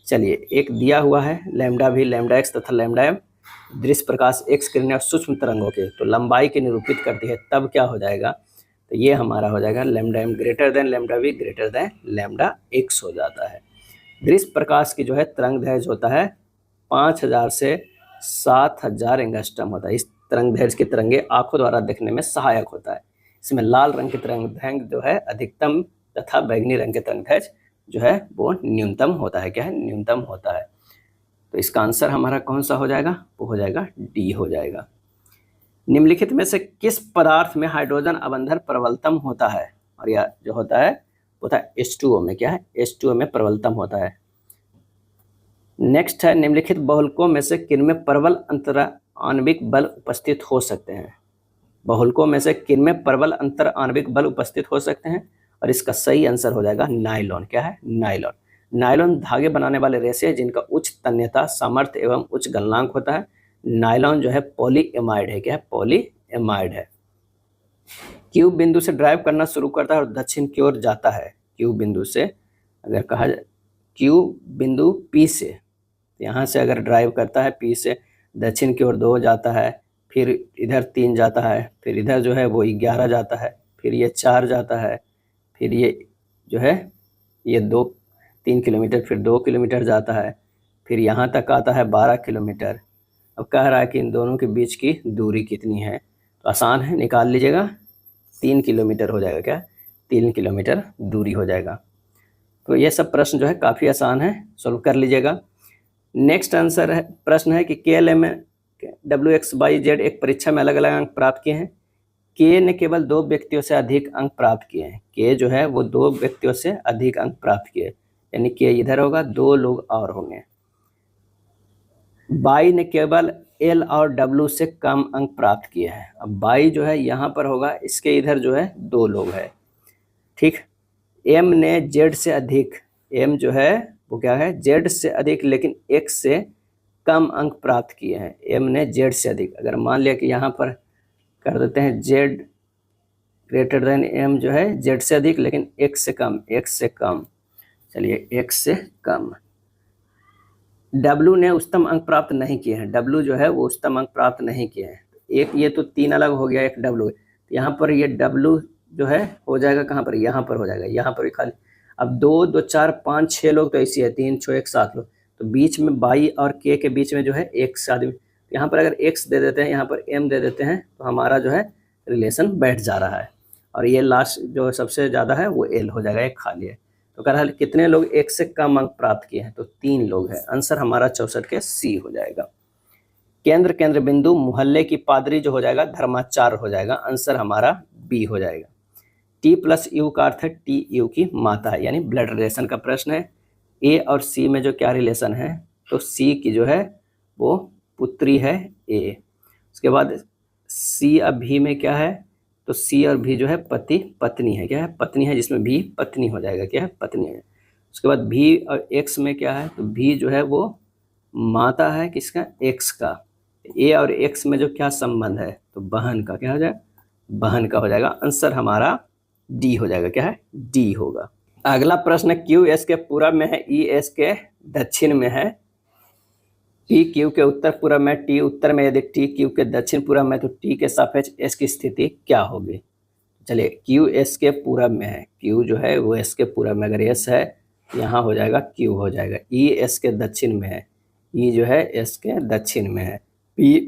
चलिए एक दिया हुआ है लैम्डा भी, लैम्डा एक्स तथा लैम्डा एम दृश्य प्रकाश एक्स किरणें और सूक्ष्म तरंगों के तो लंबाई की निरूपित करती है, तब क्या हो जाएगा, तो ये हमारा हो जाएगा lambda m greater than lambda v greater than lambda x हो जाता है। दृश्य प्रकाश की जो है तरंग दैर्घ्य होता है 5000 से 7000 एंगस्ट्रम होता है। इस तरंग दैर्घ्य की तरंगे आंखों द्वारा देखने में सहायक होता है। इसमें लाल रंग की तरंग दैर्घ्य जो है अधिकतम तथा बैगनी रंग के तरंग दैर्घ्य जो है वो न्यूनतम होता है। क्या है न्यूनतम होता है। तो इसका आंसर हमारा कौन सा हो जाएगा, वो हो जाएगा डी हो जाएगा। निम्नलिखित में से किस पदार्थ में हाइड्रोजन अवंधन प्रबलतम होता है, और यह जो होता है वो था H2O में। क्या है H2O में प्रबलतम होता है। नेक्स्ट है निम्नलिखित बहुलकों में से किनमें प्रबल अंतर आणविक बल उपस्थित हो सकते हैं। बहुलकों में से किनमें प्रबल अंतर आणविक बल उपस्थित हो सकते हैं, और इसका सही आंसर हो जाएगा नायलॉन। क्या है नायलॉन। नायलॉन धागे बनाने वाले रेशे हैं जिनका उच्च तन्यता सामर्थ्य एवं उच्च गलनांक होता है। नायलॉन जो है पॉलीएमाइड है। क्या है पॉलीएमाइड है। क्यू बिंदु से ड्राइव करना शुरू करता है और दक्षिण की ओर जाता है। क्यू बिंदु से अगर कहा जाए क्यू बिंदु पी से, यहाँ से अगर ड्राइव करता है पी से दक्षिण की ओर 2 जाता है, फिर इधर 3 जाता है, फिर इधर जो है वो 11 जाता है, फिर ये 4 जाता है, फिर ये जो है ये 3 किलोमीटर, फिर 2 किलोमीटर जाता है, फिर यहाँ तक आता है 12 किलोमीटर। अब कह रहा है कि इन दोनों के बीच की दूरी कितनी है, तो आसान है निकाल लीजिएगा 3 किलोमीटर हो जाएगा। क्या 3 किलोमीटर दूरी हो जाएगा। तो ये सब प्रश्न जो है काफ़ी आसान है, सॉल्व कर लीजिएगा। नेक्स्ट आंसर है प्रश्न है कि KLM WXYZ एक परीक्षा में अलग अलग अंक प्राप्त किए हैं। के ने केवल 2 व्यक्तियों से अधिक अंक प्राप्त किए हैं। के जो है वो 2 व्यक्तियों से अधिक अंक प्राप्त किए, यानी के इधर होगा 2 लोग और होंगे। बाई ने केवल एल और डब्ल्यू से कम अंक प्राप्त किए हैं। अब बाई जो है यहाँ पर होगा, इसके इधर जो है 2 लोग है। ठीक। एम ने जेड से अधिक, एम जो है वो क्या है जेड से अधिक लेकिन एक्स से कम अंक प्राप्त किए हैं। एम ने जेड से अधिक, अगर मान लिया कि यहाँ पर कर देते हैं जेड ग्रेटर देन एम जो है जेड से अधिक लेकिन एक्स से कम, एक्स से कम, चलिए एक्स से कम। डब्लू ने उच्चतम अंक प्राप्त नहीं किए हैं, डब्लू जो है वो उच्चतम अंक प्राप्त नहीं किए हैं। एक ये तो 3 अलग हो गया, एक डब्लू, यहाँ पर ये डब्लू जो है हो जाएगा कहाँ पर, यहाँ पर हो जाएगा, यहाँ पर खाली। अब 2 2 4 5 6 लोग तो ऐसी है, 3 6 1 7 लोग, तो बीच में बाई और के बीच में जो है एक आदमी, यहाँ पर अगर एक्स दे देते हैं, यहाँ पर एम दे देते हैं, तो हमारा जो है रिलेशन बैठ जा रहा है। और ये लास्ट जो सबसे ज़्यादा है वो एल हो जाएगा, एक खाली है। तो कह रहा है कितने लोग एक से कम अंक प्राप्त किए हैं, तो 3 लोग हैं। आंसर हमारा 64 के सी हो जाएगा। केंद्र बिंदु मोहल्ले की पादरी जो हो जाएगा धर्माचार्य हो जाएगा, आंसर हमारा बी हो जाएगा। टी प्लस यू का अर्थ है टी यू की माता है, यानी ब्लड रिलेशन का प्रश्न है। ए और सी में जो क्या रिलेशन है, तो सी की जो है वो पुत्री है ए। उसके बाद सी और भी में क्या है, तो सी और भी जो है पति पत्नी है, क्या है पत्नी है, जिसमें भी पत्नी हो जाएगा, क्या है पत्नी है। उसके बाद भी और एक्स में क्या है, तो भी जो है वो माता है किसका, एक्स का। ए और एक्स में जो क्या संबंध है, तो बहन का, क्या हो जाएगा बहन का हो जाएगा। आंसर हमारा डी हो जाएगा, क्या है डी होगा। अगला प्रश्न क्यू एस के पूरब में है, ई एस के दक्षिण में है, टी क्यू के उत्तर पूरब में, टी उत्तर में, यदि टी क्यू के दक्षिण पूरब में, तो टी के सापेक्ष एस की स्थिति क्या होगी। चलिए क्यू एस के पूरब में है, क्यू जो है वो एस के पूरब में, अगर एस है यहाँ हो जाएगा क्यू हो जाएगा। ई एस के दक्षिण में है, ई जो है एस के दक्षिण में है। पी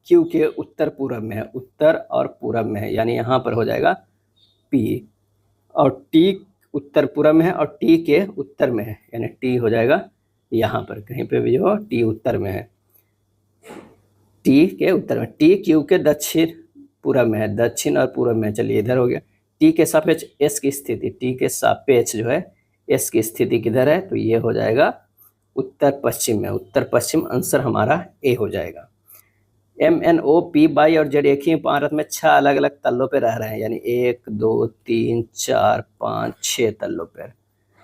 क्यू के उत्तर पूरब में है, उत्तर और पूरब में है, यानी यहाँ पर हो जाएगा पी। और टी उत्तर पूरब में है और टी के उत्तर में है, यानी टी हो जाएगा यहाँ पर कहीं पे भी हो, टी उत्तर में है, टी के उत्तर में। टी क्यू के दक्षिण पूरब में है, दक्षिण और पूरब में। चलिए इधर हो गया। टी के सापेक्ष एस की स्थिति, टी के सापेक्ष जो है एस की स्थिति किधर है, तो ये हो जाएगा उत्तर पश्चिम में, उत्तर पश्चिम। आंसर हमारा ए हो जाएगा। M N O P by और जेड एक ही इमारत में 6 अलग अलग तल्लों पे रह रहे हैं, यानी 1 2 3 4 5 6 तल्लों पर।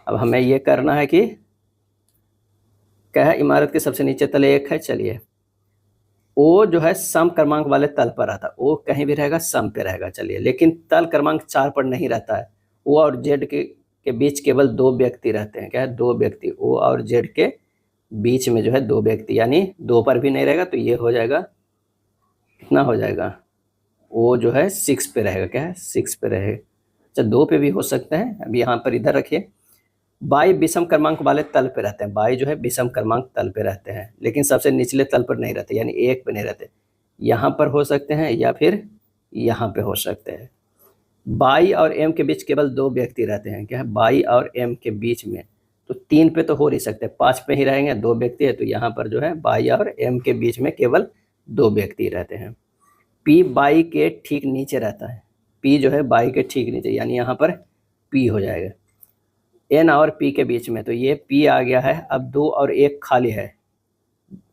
अब हमें ये करना है कि क्या है, इमारत के सबसे नीचे तले 1 है। चलिए ओ जो है सम क्रमांक वाले तल पर रहता है, ओ कहीं भी रहेगा सम पे रहेगा। चलिए लेकिन तल क्रमांक 4 पर नहीं रहता है। ओ और जेड के बीच केवल 2 व्यक्ति रहते हैं, क्या है 2 व्यक्ति, ओ और जेड के बीच में जो है 2 व्यक्ति, यानी 2 पर भी नहीं रहेगा, तो ये हो जाएगा कितना हो जाएगा, ओ जो है 6 पे रहेगा, क्या है 6 पे रहेगा। अच्छा 2 पे भी हो सकता है। अब यहाँ पर इधर रखिए, बाई विषम क्रमांक वाले तल पे रहते हैं, बाई जो है विषम क्रमांक तल पे रहते हैं, लेकिन सबसे निचले तल पर नहीं रहते, यानी 1 पे नहीं रहते। यहाँ पर हो सकते हैं या फिर यहाँ पे हो सकते हैं। बाई और एम के बीच केवल 2 व्यक्ति रहते हैं, क्या है बाई और एम के बीच में, तो 3 पे तो हो नहीं सकते, 5 पे ही रहेंगे, 2 व्यक्ति है, तो यहाँ पर जो है बाई और एम के बीच में केवल 2 व्यक्ति रहते हैं। पी बाई के ठीक नीचे रहता है, पी जो है बाई के ठीक नीचे, यानी यहाँ पर पी हो जाएगा। एन और पी के बीच में, तो ये पी आ गया है। अब 2 और 1 खाली है,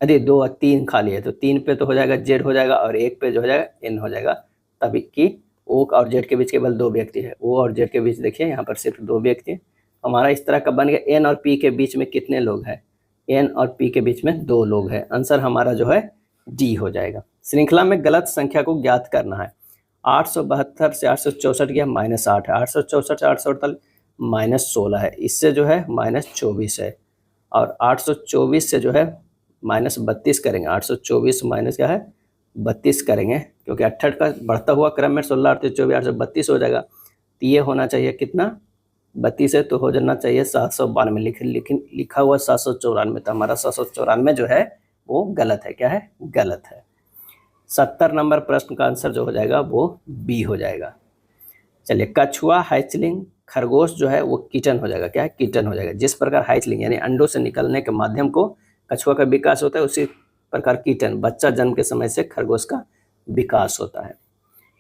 अरे 2 और 3 खाली है, तो 3 पे तो हो जाएगा जेड हो जाएगा, और 1 पे जो हो जाएगा एन हो जाएगा। तभी कि ओ और जेड के बीच केवल 2 व्यक्ति है, ओ और जेड के बीच देखिए यहाँ पर सिर्फ 2 व्यक्ति। हमारा इस तरह का बन गया। एन और पी के बीच में कितने लोग हैं, एन और पी के बीच में 2 लोग हैं। आंसर हमारा जो है डी हो जाएगा। श्रृंखला में गलत संख्या को ज्ञात करना है। 872 से 864 गया -8 है, 864 से 848 -16 है, इससे जो है -24 है, और 824 से जो है -32 करेंगे। 824 माइनस क्या है 32 करेंगे, क्योंकि 68 का बढ़ता हुआ क्रम में 16 8 24 832 हो जाएगा। तो ये होना चाहिए कितना 32 है, तो हो जाना चाहिए 792। लिखा हुआ 794, तो हमारा 794 जो है वो गलत है, क्या है गलत है। 70 नंबर प्रश्न का आंसर जो हो जाएगा वो बी हो जाएगा। चलिए कछुआ हैचलिंग खरगोश जो है वो कीटन हो जाएगा, क्या है कीटन हो जाएगा। जिस प्रकार हैचलिंग यानी अंडों से निकलने के माध्यम को कछुआ का विकास होता है, उसी प्रकार कीटन बच्चा जन्म के समय से खरगोश का विकास होता है।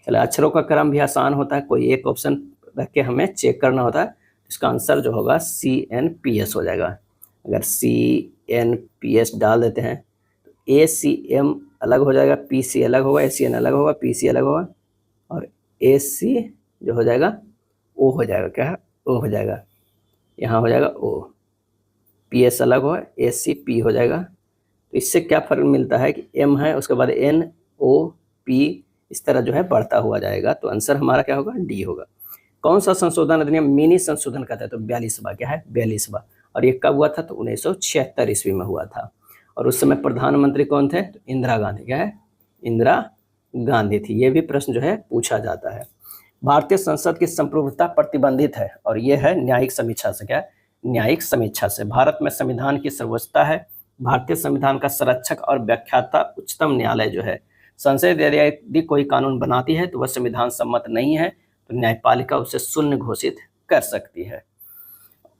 चलिए अक्षरों का क्रम भी आसान होता है, कोई एक ऑप्शन रख के हमें चेक करना होता है। इसका आंसर जो होगा CNPS हो जाएगा। अगर CNPS डाल देते हैं तो ACM अलग हो जाएगा, PC अलग होगा, ACN अलग होगा, PC अलग होगा, और AC जो हो जाएगा O हो जाएगा, क्या है O हो जाएगा, यहाँ हो जाएगा O। PS अलग होगा, ACP हो जाएगा। तो इससे क्या फर्क मिलता है कि M है, उसके बाद NOP इस तरह जो है बढ़ता हुआ जाएगा। तो आंसर हमारा क्या होगा डी होगा। कौन सा संशोधन अधिनियम मिनी संशोधन कहता है, तो 42वां, क्या है 42वां। और ये कब हुआ था, तो 1976 ईस्वी में हुआ था। और उस समय प्रधानमंत्री कौन थे? तो इंदिरा गांधी। क्या है? इंदिरा गांधी थी। ये भी प्रश्न जो है पूछा जाता है। भारतीय संसद की संप्रभुता प्रतिबंधित है और ये है न्यायिक समीक्षा से। क्या है? न्यायिक समीक्षा से। भारत में संविधान की सर्वोच्चता है। भारतीय संविधान का संरक्षक और व्याख्याता उच्चतम न्यायालय जो है। संसद यदि कोई कानून बनाती है तो वह संविधान सम्मत नहीं है तो न्यायपालिका उसे शून्य घोषित कर सकती है।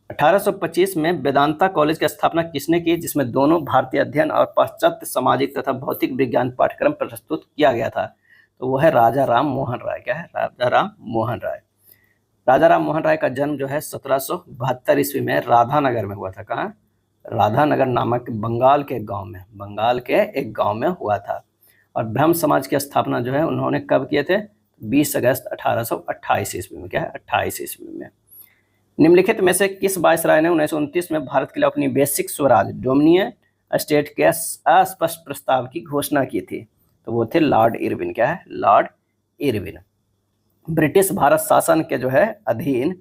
1825 में वेदांता कॉलेज की स्थापना किसने की, जिसमें दोनों भारतीय अध्ययन और पाश्चात्य सामाजिक तथा भौतिक विज्ञान पाठ्यक्रम प्रस्तुत किया गया था? तो वो है राजा राम मोहन राय। क्या है? राजा राम मोहन राय। राजा राम मोहन राय का जन्म जो है 1772 ईस्वी में राधानगर में हुआ था। कहाँ? राधानगर नामक बंगाल के गांव में, बंगाल के एक गांव में हुआ था। और ब्रह्म समाज की स्थापना जो है उन्होंने कब किए थे? 20 अगस्त 1828 ईस्वी में। क्या है? 28 ईस्वी में। निम्नलिखित में से किस वायसराय ने 1929 में भारत के लिए अपनी बेसिक स्वराज डोमिनियन स्टेट के अस्पष्ट प्रस्ताव की घोषणा की थी? तो वो थे लॉर्ड इरविन। क्या है? Lord Irwin. ब्रिटिश भारत शासन के जो है अधीन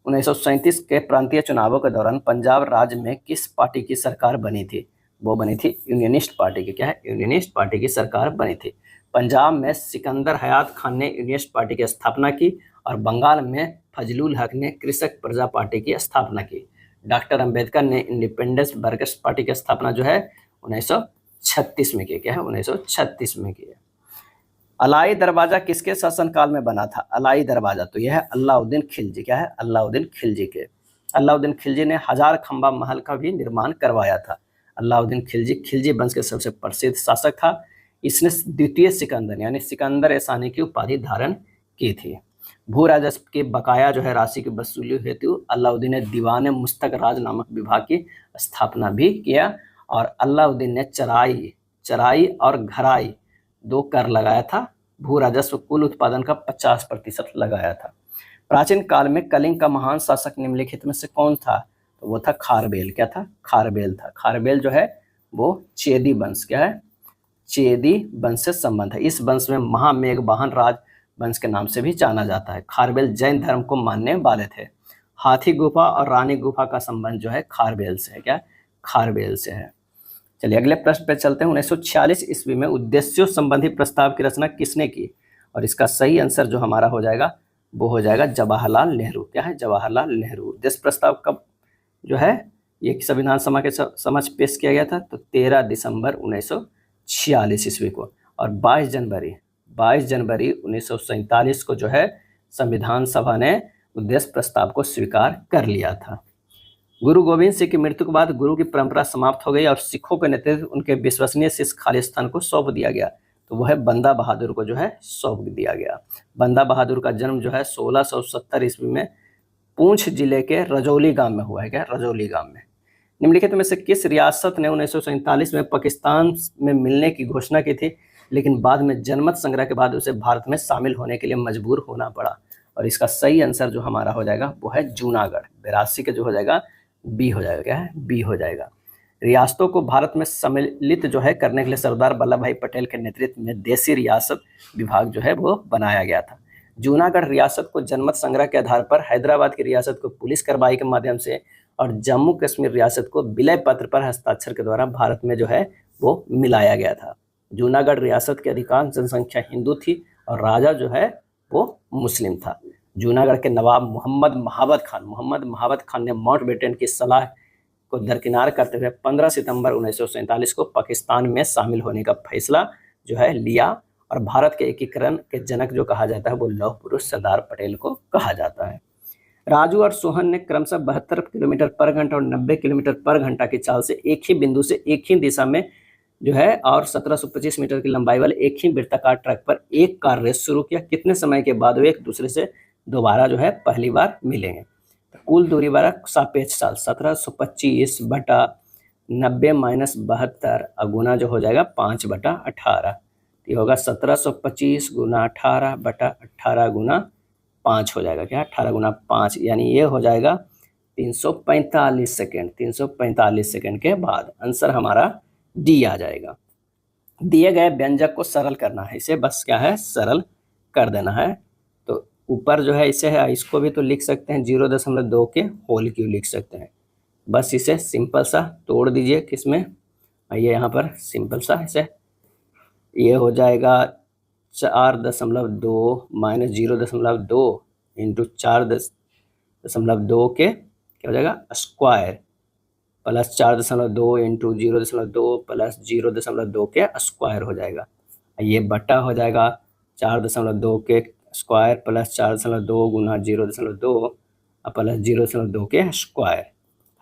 1937 के प्रांतीय चुनावों के दौरान पंजाब राज्य में किस पार्टी की सरकार बनी थी? वो बनी थी यूनियनिस्ट पार्टी की। क्या है? यूनियनिस्ट पार्टी की सरकार बनी थी। पंजाब में सिकंदर हयात खान ने यूनियनिस्ट पार्टी की स्थापना की और बंगाल में फजलुल हक ने कृषक प्रजा पार्टी की स्थापना की। डॉक्टर अंबेडकर ने इंडिपेंडेंस वर्कर्स पार्टी की स्थापना जो है 1936 में की। क्या है? 1936 में की। अलाई दरवाजा किसके शासनकाल में बना था? अलाई दरवाजा तो यह है अलाउद्दीन खिलजी। क्या है? अलाउद्दीन खिलजी के। अलाउद्दीन खिलजी ने हजार खंबा महल का भी निर्माण करवाया था। अलाउद्दीन खिलजी खिलजी वंश के सबसे प्रसिद्ध शासक था। इसने द्वितीय सिकंदर यानी सिकंदर एसानी की उपाधि धारण की थी। भू राजस्व के बकाया जो है राशि की वसूली हेतु अलाउद्दीन ने दीवान मुस्तक राज नामक विभाग की स्थापना भी किया और अलाउद्दीन ने चराई और घराई 2 कर लगाया था। भू राजस्व कुल उत्पादन का 50% लगाया था। प्राचीन काल में कलिंग का महान शासक निम्नलिखित में से कौन था? तो वो था खारबेल। क्या था? खारबेल था। खारबेल जो है वो चेदी वंश। क्या है? चेदी वंश से संबंध है। इस वंश में महामेघवाहन राज वंश के नाम से भी जाना जाता है। खारबेल जैन धर्म को मानने वाले थे। हाथी गुफा और रानी गुफा का संबंध जो है खारबेल से है। क्या? खारबेल से है। चलिए अगले प्रश्न पे चलते हैं। 1946 ईस्वी में उद्देश्यों संबंधी प्रस्ताव की रचना किसने की? और इसका सही आंसर जो हमारा हो जाएगा वो हो जाएगा जवाहरलाल नेहरू। क्या है? जवाहरलाल नेहरू। उद्देश्य प्रस्ताव कब जो है ये संविधान सभा के समक्ष पेश किया गया था? तो 13 दिसंबर 1946 ईस्वी को। और 22 जनवरी 1947 को जो है संविधान सभा ने उद्देश्य प्रस्ताव को स्वीकार कर लिया था। गुरु गोविंद सिंह की मृत्यु के बाद गुरु की परंपरा समाप्त हो गई और सिखों के नेतृत्व उनके विश्वसनीय शिष्य खालिस्तान को सौंप दिया गया। तो वह बंदा बहादुर को जो है सौंप दिया गया। बंदा बहादुर का जन्म जो है 1670 ईस्वी में पूंछ जिले के रजौली गांव में हुआ है। क्या? रजौली गांव में। निम्नलिखित में से किस रियासत ने 1947 में पाकिस्तान में मिलने की घोषणा की थी लेकिन बाद में जनमत संग्रह के बाद उसे भारत में शामिल होने के लिए मजबूर होना पड़ा? और इसका सही आंसर जो हमारा हो जाएगा वो है जूनागढ़। 82 का जो हो जाएगा बी हो जाएगा। क्या है? बी हो जाएगा। रियासतों को भारत में सम्मिलित जो है करने के लिए सरदार वल्लभ भाई पटेल के नेतृत्व में देशी रियासत विभाग जो है वो बनाया गया था। जूनागढ़ रियासत को जनमत संग्रह के आधार पर हैदराबाद की रियासत को पुलिस कार्रवाई के माध्यम से और जम्मू कश्मीर रियासत को विलय पत्र पर हस्ताक्षर के द्वारा भारत में जो है वो मिलाया गया था। जूनागढ़ रियासत की अधिकांश जनसंख्या हिंदू थी और राजा जो है वो मुस्लिम था। जूनागढ़ के नवाब मोहम्मद महाबत खान ने माउंटबेटन की सलाह को दरकिनार करते हुए 15 सितंबर 1947 को पाकिस्तान में शामिल होने का फैसला जो है लिया और भारत के एकीकरण के जनक जो कहा जाता है वो लौह पुरुष सरदार पटेल को कहा जाता है। राजू और सोहन ने क्रमशः 72 किलोमीटर पर घंटा और 90 किलोमीटर पर घंटा की चाल से एक ही बिंदु से एक ही दिशा में जो है और 1725 मीटर की लंबाई वाले एक ही वृत्ताकार ट्रैक पर एक कार रेस शुरू किया। कितने समय के बाद वे एक दूसरे से दोबारा जो है पहली बार मिलेंगे? तो कुल दूरी वाला सापेक्ष चाल 1725 बटा 90 माइनस 72 गुना जो हो जाएगा 5/18। ये होगा 1725 गुना 18 बटा 18 गुना 5 हो जाएगा। क्या? 18 गुना 5 यानी ये हो जाएगा 345 सेकेंड। 345 सेकेंड के बाद आंसर हमारा डी आ जाएगा। दिए गए व्यंजक को सरल करना है। इसे बस क्या है सरल कर देना है। तो ऊपर जो है इसे है इसको भी तो लिख सकते हैं 0.2 के होल क्यूब लिख सकते हैं। बस इसे सिंपल सा तोड़ दीजिए किसमें आइए यहाँ पर सिंपल सा ऐसे ये हो जाएगा 4.2 माइनस 0.2 इंटू 4.2 के क्या हो जाएगा स्क्वायर प्लस 4.2 इंटू 0.2 प्लस 0.2 के स्क्वायर हो जाएगा। ये बटा हो जाएगा 4.2 के स्क्वायर प्लस 4.2 गुना 0.2 प्लस 0.2 के स्क्वायर।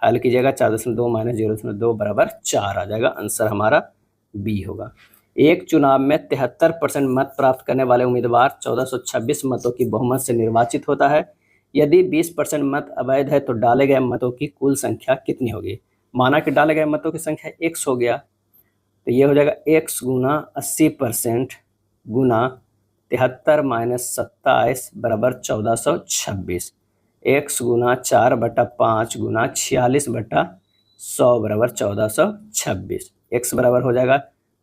हल कीजिएगा 4.2 माइनस 0.2 बराबर 4 आ जाएगा। आंसर हमारा बी होगा। एक चुनाव में 73% मत प्राप्त करने वाले उम्मीदवार 1426 मतों की बहुमत से निर्वाचित होता है। यदि 20% मत अवैध है तो डाले गए मतों की कुल संख्या कितनी होगी। माना कि डाले गए मतों की संख्या x हो गया तो ये हो जाएगा x गुना 80% गुना 73 माइनस 27 बराबर 1426। x गुना 4/5 गुना 46/100 बराबर 1426। x बराबर हो जाएगा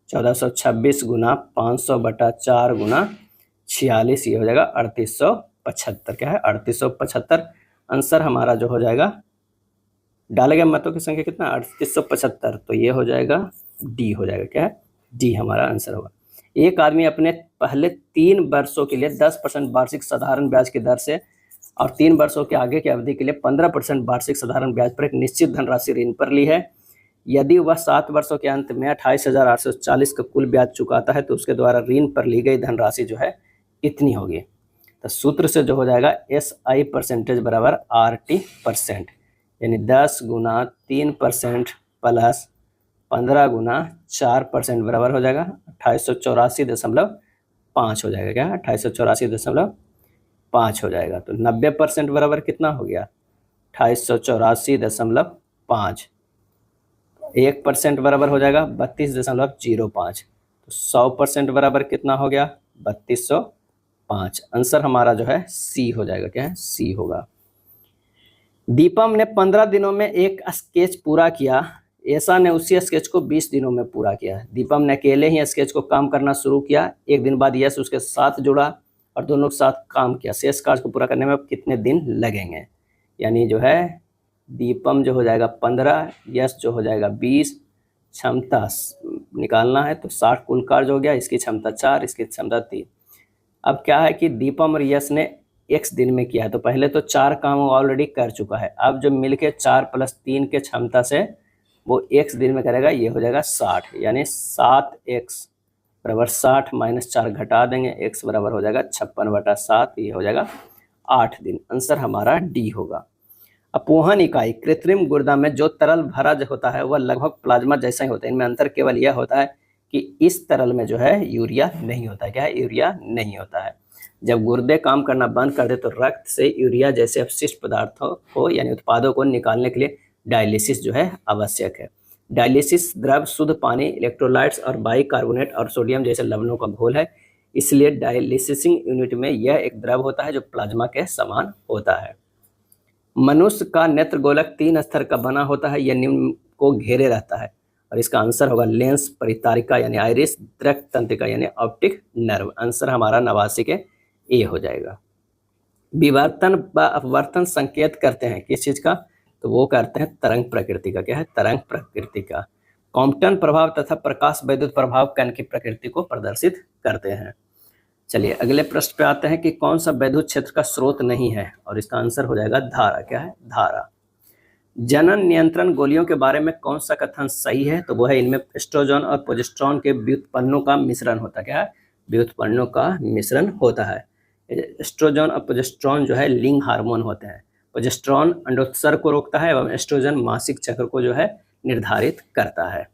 1426 गुना 500/4 गुना 46, ये हो जाएगा 3875। क्या है 3875। आंसर हमारा जो हो जाएगा डाले गए मतों की संख्या कितना 3875, तो ये हो जाएगा डी हो जाएगा। क्या है डी हमारा आंसर होगा। एक आदमी अपने पहले 3 वर्षों के लिए 10% वार्षिक साधारण ब्याज की दर से और 3 वर्षों के आगे की अवधि के लिए 15% वार्षिक साधारण ब्याज पर एक निश्चित धनराशि ऋण पर ली है। यदि वह 7 वर्षों के अंत में 28,840 का कुल ब्याज चुकाता है तो उसके द्वारा ऋण पर ली गई धनराशि जो है कितनी होगी। तो सूत्र से जो हो जाएगा SI परसेंटेज बराबर RT%, यानी 10 गुना 3% प्लस 15 गुना 4% बराबर हो जाएगा 2884.5 हो जाएगा। क्या 2884.5 हो जाएगा। तो 90% बराबर कितना हो गया 2884.5। 1% बराबर हो जाएगा 32.05। तो 100% बराबर कितना हो गया 3205। आंसर हमारा जो है सी हो जाएगा। क्या है सी होगा। दीपम ने 15 दिनों में एक स्केच पूरा किया, ऐसा ने उसी स्केच को 20 दिनों में पूरा किया। दीपम ने अकेले ही स्केच को काम करना शुरू किया। एक दिन बाद यश उसके साथ जुड़ा और दोनों के साथ काम किया। शेष कार्य को पूरा करने में कितने दिन लगेंगे। यानी जो है दीपम जो हो जाएगा 15, यश जो हो जाएगा 20, क्षमता निकालना है तो 60 कुल कार्य हो गया, इसकी क्षमता 4, इसकी क्षमता 3। अब क्या है कि दीपम और यश ने x दिन में किया है तो पहले तो 4 काम वो ऑलरेडी कर चुका है। अब जो मिलके 4 + 3 के क्षमता से वो x दिन में करेगा, ये हो जाएगा 60, यानी 7x बराबर 60 माइनस 4 घटा देंगे, x बराबर हो जाएगा 56/7, ये हो जाएगा 8 दिन। आंसर हमारा डी होगा। अपोहन इकाई कृत्रिम गुर्दा में जो तरल भरा होता है वह लगभग प्लाज्मा जैसा ही होता है। इनमें अंतर केवल यह होता है कि इस तरल में जो है यूरिया नहीं होता है। क्या है यूरिया नहीं होता है। जब गुर्दे काम करना बंद कर दे तो रक्त से यूरिया जैसे अपशिष्ट पदार्थों को यानी उत्पादों को निकालने के लिए डायलिसिस जो है आवश्यक है। डायलिसिस द्रव शुद्ध पानी, इलेक्ट्रोलाइट्स और बाइकार्बोनेट और सोडियम जैसे लवणों का घोल है। इसलिए डायलिसिसिंग यूनिट में यह एक द्रव होता है जो प्लाज्मा के समान होता है। मनुष्य का नेत्र गोलक 3 स्तर का बना होता है। यह निम्न को घेरे रहता है और इसका आंसर होगा लेंस, परितारिका यानी आइरिस, दृक् तंत्रिका यानी ऑप्टिक नर्व। आंसर हमारा 89 के ए हो जाएगा। विवर्तन व अपवर्तन संकेत करते हैं किस चीज का, तो वो करते हैं तरंग प्रकृति का। क्या है तरंग प्रकृति का। कॉम्पटन प्रभाव तथा प्रकाश वैद्युत प्रभाव कण की प्रकृति को प्रदर्शित करते हैं। चलिए अगले प्रश्न पे आते हैं कि कौन सा वैद्युत क्षेत्र का स्रोत नहीं है, और इसका आंसर हो जाएगा धारा। क्या है धारा। जनन नियंत्रण गोलियों के बारे में कौन सा कथन सही है, तो वो है इनमें एस्ट्रोजन और प्रोजेस्टेरोन के व्युत्पन्नों का मिश्रण होता है। क्या है व्युत्पन्नों का मिश्रण होता है। एस्ट्रोजन और प्रोजेस्टेरोन जो है लिंग हार्मोन होते हैं। प्रोजेस्टेरोन अंडोत्सर्ग को रोकता है एवं एस्ट्रोजन मासिक चक्र को जो है निर्धारित करता है।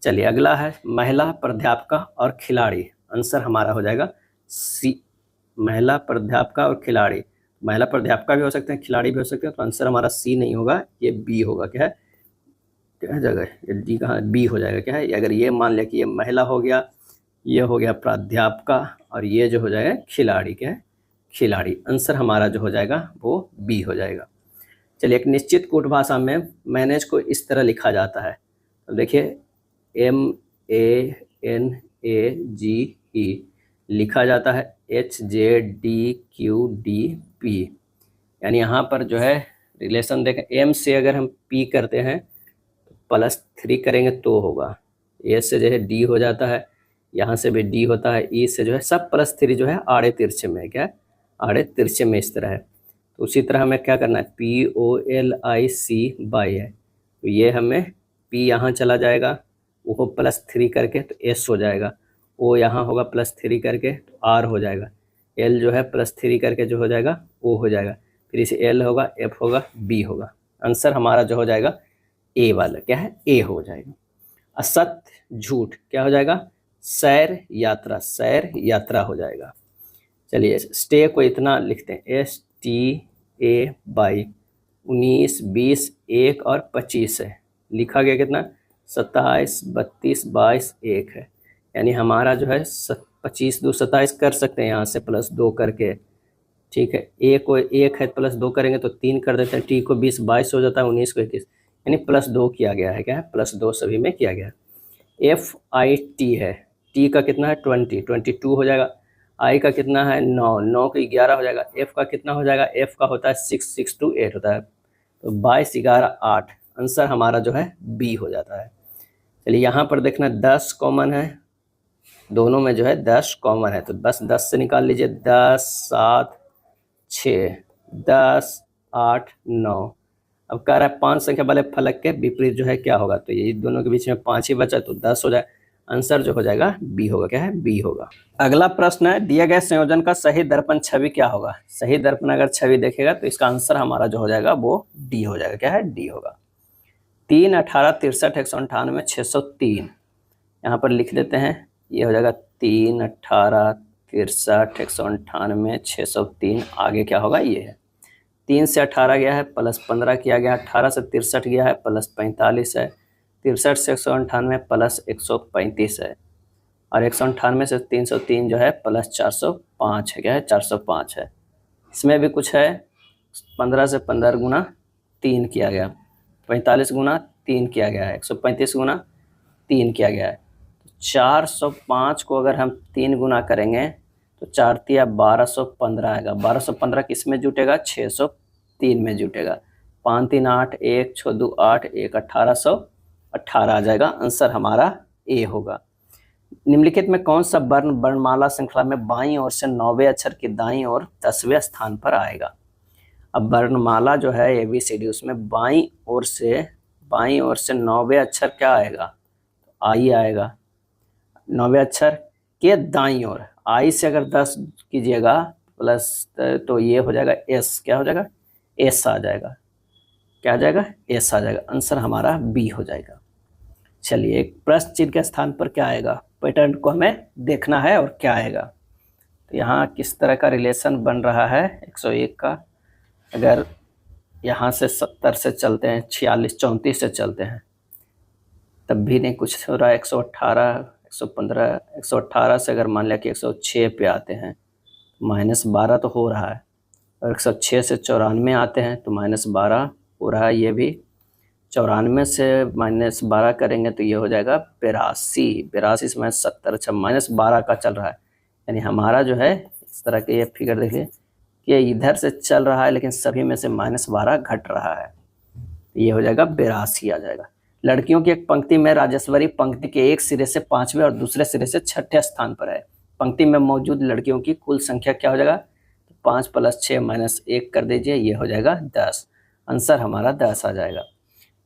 चलिए अगला है महिला प्राध्यापका और खिलाड़ी। आंसर हमारा हो जाएगा सी, महिला प्राध्यापका और खिलाड़ी। महिला प्राध्यापका भी हो सकते हैं, खिलाड़ी भी हो सकते हैं, तो आंसर हमारा सी नहीं होगा, ये बी होगा। क्या है क्या जगह ये डी कहाँ बी हो जाएगा। क्या है अगर ये मान लिया कि ये महिला हो गया, ये हो गया प्राध्यापका और ये जो हो जाएगा खिलाड़ी। क्या है खिलाड़ी। आंसर हमारा जो हो जाएगा वो बी हो जाएगा। चलिए एक निश्चित कूट भाषा में मैनेज को इस तरह लिखा जाता है, तो देखिए MANAGE लिखा जाता है HZDQDP, यानी यहाँ पर जो है रिलेशन देखें, M से अगर हम P करते हैं तो +3 करेंगे तो होगा, ए से जो है डी हो जाता है, यहाँ से भी डी होता है, ई से जो है सब +3 जो है आड़े तिरछे में है, क्या है आड़े तिरछे में इस तरह है। तो उसी तरह हमें क्या करना है, POLIC बाई है, तो ये हमें P यहाँ चला जाएगा, वो +3 करके तो S हो जाएगा, O यहाँ होगा +3 करके तो R हो जाएगा, L जो है +3 करके जो हो जाएगा O हो जाएगा, फिर इसे L होगा, F होगा, B होगा। आंसर हमारा जो हो जाएगा ए वाला क्या है, ए हो जाएगा। असत्य झूठ क्या हो जाएगा, सैर यात्रा हो जाएगा। चलिए स्टे को इतना लिखते हैं, STA बाई 19, 20, 1 और 25 है, लिखा गया कितना 27, 32, 22, 1 है, यानी हमारा जो है 25 2 27 कर सकते हैं यहाँ से +2 करके, ठीक है। ए को 1 है +2 करेंगे तो 3 कर देते हैं, टी को 20 22 हो जाता है, 19 को 21, यानी +2 किया गया है, क्या है +2 सभी में किया गया है। FIT है, टी का कितना है 20, 22 हो जाएगा, आई का कितना है 9, 9 को 11 हो जाएगा, एफ का कितना हो जाएगा, एफ का होता है 6, 6 to 8 होता है, तो 22, 11, 8, आंसर हमारा जो है बी हो जाता है। चलिए यहाँ पर देखना 10 कॉमन है, दोनों में जो है 10 कॉमन है, तो बस 10 से निकाल लीजिए, 10, 7, 6, 10, 8, 9। अब कह रहा है 5 संख्या वाले फलक के विपरीत जो है क्या होगा, तो ये दोनों के बीच में 5 ही बचा तो 10 हो जाए, आंसर जो हो जाएगा बी होगा, क्या है बी होगा। अगला प्रश्न है, दिए गए संयोजन का सही दर्पण छवि क्या होगा। सही दर्पण अगर छवि देखेगा तो इसका आंसर हमारा जो हो जाएगा वो डी हो जाएगा, क्या है डी होगा। 3, 18, 63, 198, 603 यहाँ पर लिख देते हैं, ये हो जाएगा 3, 18, 63, 198, 603, आगे क्या होगा ये है 3 से 18 गया है +15 किया गया, 18 से 63 गया है +45 है, 63 से 198 +135 है, और 198 से 303 जो है +405 है, क्या है 405 है। इसमें भी कुछ है, 15 से 15 गुना 3 किया गया, 45 गुना 3 किया गया है, 135 गुना 3 किया गया है, 405 को अगर हम 3 गुना करेंगे तो 4 तिया 1215 आएगा, 1215 किस में जुटेगा 603 में जुटेगा, 5 3 8, 1 6 2 8, 1 1818 आ जाएगा, आंसर हमारा ए होगा। निम्नलिखित में कौन सा वर्ण वर्णमाला श्रृंखला में बाईं ओर से 9वें अक्षर के दाईं ओर 10वें स्थान पर आएगा। अब वर्णमाला जो है ABCD, उसमें बाईं ओर से 9वें अक्षर क्या आएगा, आई आएगा, 9वें अक्षर के दाईं ओर, आई से अगर 10 कीजिएगा प्लस तो ये हो जाएगा एस, क्या हो जाएगा एस आ जाएगा, क्या आ जाएगा एस आ जाएगा, आंसर हमारा बी हो जाएगा। चलिए एक प्रश्न चिन्ह के स्थान पर क्या आएगा, पैटर्न को हमें देखना है और क्या आएगा। तो यहाँ किस तरह का रिलेशन बन रहा है 101 का, अगर यहाँ से 70 से चलते हैं, 46 34 से चलते हैं तब भी नहीं कुछ हो रहा है, 118 115 118 से अगर मान लिया कि 106 पे आते हैं -12 तो हो रहा है, और 106 से 94 आते हैं तो -12 हो रहा है, ये भी 94 से -12 करेंगे तो ये हो जाएगा 82, 82 से -70, अच्छा -12 का चल रहा है, यानी हमारा जो है इस तरह के ये फिगर देखिए कि इधर से चल रहा है लेकिन सभी में से -12 घट रहा है, ये हो जाएगा 82 आ जाएगा। लड़कियों की एक पंक्ति में राजेश्वरी पंक्ति के एक सिरे से 5वें और दूसरे सिरे से 6ठे स्थान पर है। पंक्ति में मौजूद लड़कियों की कुल संख्या क्या हो जाएगा, 5 + 6 - 1 कर दीजिए, ये हो जाएगा 10, आंसर हमारा 10 आ जाएगा।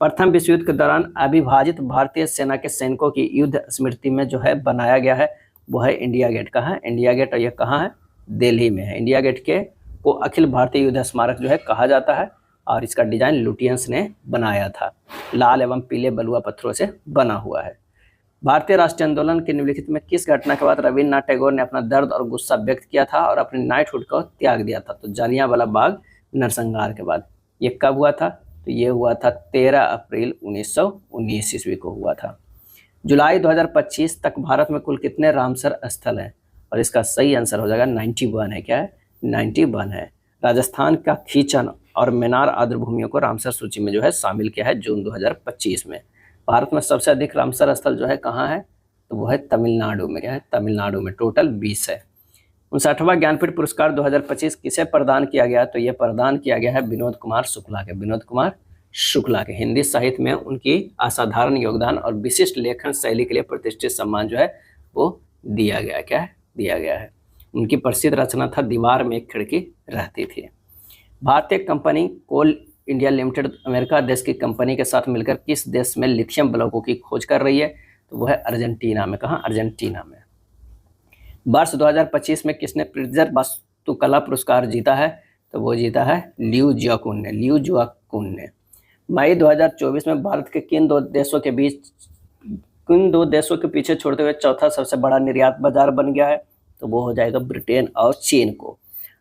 प्रथम विश्व युद्ध के दौरान अविभाजित भारतीय सेना के सैनिकों की युद्ध स्मृति में जो है बनाया गया है वो है इंडिया गेट। कहाँ है इंडिया गेट, और ये कहाँ है दिल्ली में है। इंडिया गेट के को अखिल भारतीय युद्ध स्मारक जो है कहा जाता है, और इसका डिजाइन लुटियंस ने बनाया था, लाल एवं पीले बलुआ पत्थरों से बना हुआ है। भारतीय राष्ट्रीय आंदोलन के निम्नलिखित में किस घटना के बाद रविन्द्रनाथ टैगोर ने अपना दर्द और गुस्सा व्यक्त किया था और अपने नाइटहुड को त्याग दिया था, तो जलियांवाला बाग नरसंहार के बाद। ये कब हुआ था, तो ये हुआ था 13 अप्रैल 1919 ईस्वी को हुआ था। जुलाई 2025 तक भारत में कुल कितने रामसर स्थल हैं, और इसका सही आंसर हो जाएगा 91 है, क्या है 91 है। राजस्थान का खींचन और मेनार आर्द्र भूमियों को रामसर सूची में जो है शामिल किया है जून 2025 में। भारत में सबसे अधिक रामसर स्थल जो है कहाँ है, तो वो है तमिलनाडु में, क्या है तमिलनाडु में, टोटल 20 है। 59वां ज्ञानपीठ पुरस्कार 2025 किसे प्रदान किया गया, तो ये प्रदान किया गया है विनोद कुमार शुक्ला के, विनोद कुमार शुक्ला के हिंदी साहित्य में उनकी असाधारण योगदान और विशिष्ट लेखन शैली के लिए प्रतिष्ठित सम्मान जो है वो दिया गया। क्या है? दिया गया है। उनकी प्रसिद्ध रचना था दीवार में एक खिड़की रहती थी। भारतीय कंपनी कोल इंडिया लिमिटेड अमेरिका देश की कंपनी के साथ मिलकर किस देश में लिथियम ब्लॉकों की खोज कर रही है? तो वो है अर्जेंटीना में। कहाँ? अर्जेंटीना में। वर्ष 2025 में किसने प्रित्जर वास्तुकला पुरस्कार जीता है? तो वो जीता है लियू जियाकुन ने। लियू जियाकुन ने। मई 2024 में भारत के किन दो देशों के पीछे छोड़ते हुए चौथा सबसे बड़ा निर्यात बाजार बन गया है? तो वो हो जाएगा ब्रिटेन और चीन को।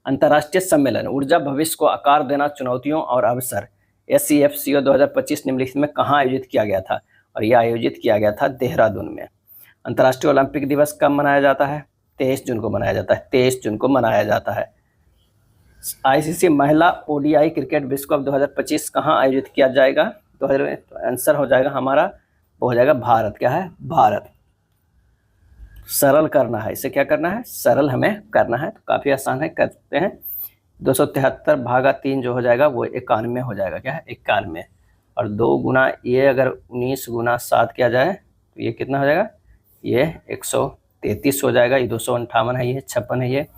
अंतर्राष्ट्रीय सम्मेलन ऊर्जा भविष्य को आकार देना, चुनौतियों और अवसर SCFCO 2025 निम्नलिखित में कहाँ आयोजित किया गया था? और यह आयोजित किया गया था देहरादून में। अंतर्राष्ट्रीय ओलंपिक दिवस कब मनाया जाता है? 23 जून को मनाया जाता है। 23 जून को मनाया जाता है। ICC महिला ODI क्रिकेट विश्व कप 2025 कहाँ आयोजित किया जाएगा? तो आंसर हो जाएगा हमारा, वो हो जाएगा भारत। क्या है? भारत। सरल करना है, इसे क्या करना है? सरल हमें करना है। तो काफ़ी आसान है, करते हैं। 273 भागा 3 जो हो जाएगा वो 91 हो जाएगा। क्या है? 91। और 2 गुना ये अगर 19 गुना 7 किया जाए तो ये कितना हो जाएगा? ये 133 हो जाएगा। ये 258 है, ये 56 है,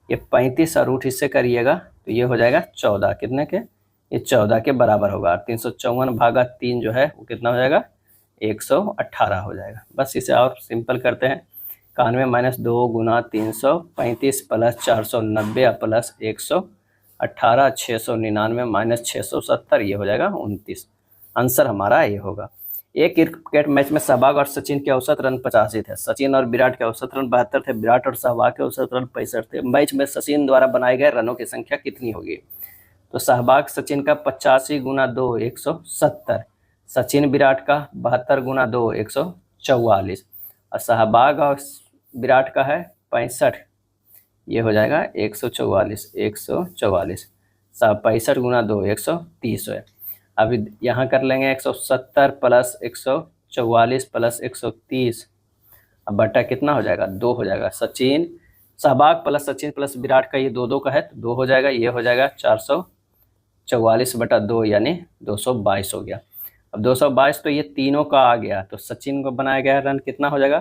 ये 35 और रूट इससे करिएगा तो ये हो जाएगा 14। कितने के? ये 14 के बराबर होगा। 354 भागा 3 जो है वो कितना हो जाएगा? 118 हो जाएगा। बस इसे और सिंपल करते हैं। 91 माइनस 2 गुना 335 प्लस 490 प्लस 118, 699 माइनस 670, ये हो जाएगा 29। आंसर हमारा ये होगा। एक क्रिकेट मैच में सहवाग और सचिन के औसत रन 85 थे। सचिन और विराट के औसत रन 72 थे। विराट और सहवाग के औसत रन 65 थे। मैच में सचिन द्वारा बनाए गए रनों की संख्या कितनी होगी? तो सहवाग सचिन का 85 गुना 2 170, सचिन विराट का 72 गुना 2 144, और सहवाग और विराट का है 65, ये हो जाएगा 144। 144 65 गुना 2 130 है। अभी यहाँ कर लेंगे 170 प्लस 144 प्लस 130, अब बटा कितना हो जाएगा? 2 हो जाएगा। सचिन सहवाग प्लस सचिन प्लस विराट का ये 2 का है तो 2 हो जाएगा। ये हो जाएगा 444 बटा 2 यानी 222 हो गया। अब 222 तो ये तीनों का आ गया, तो सचिन को बनाया गया रन कितना हो जाएगा?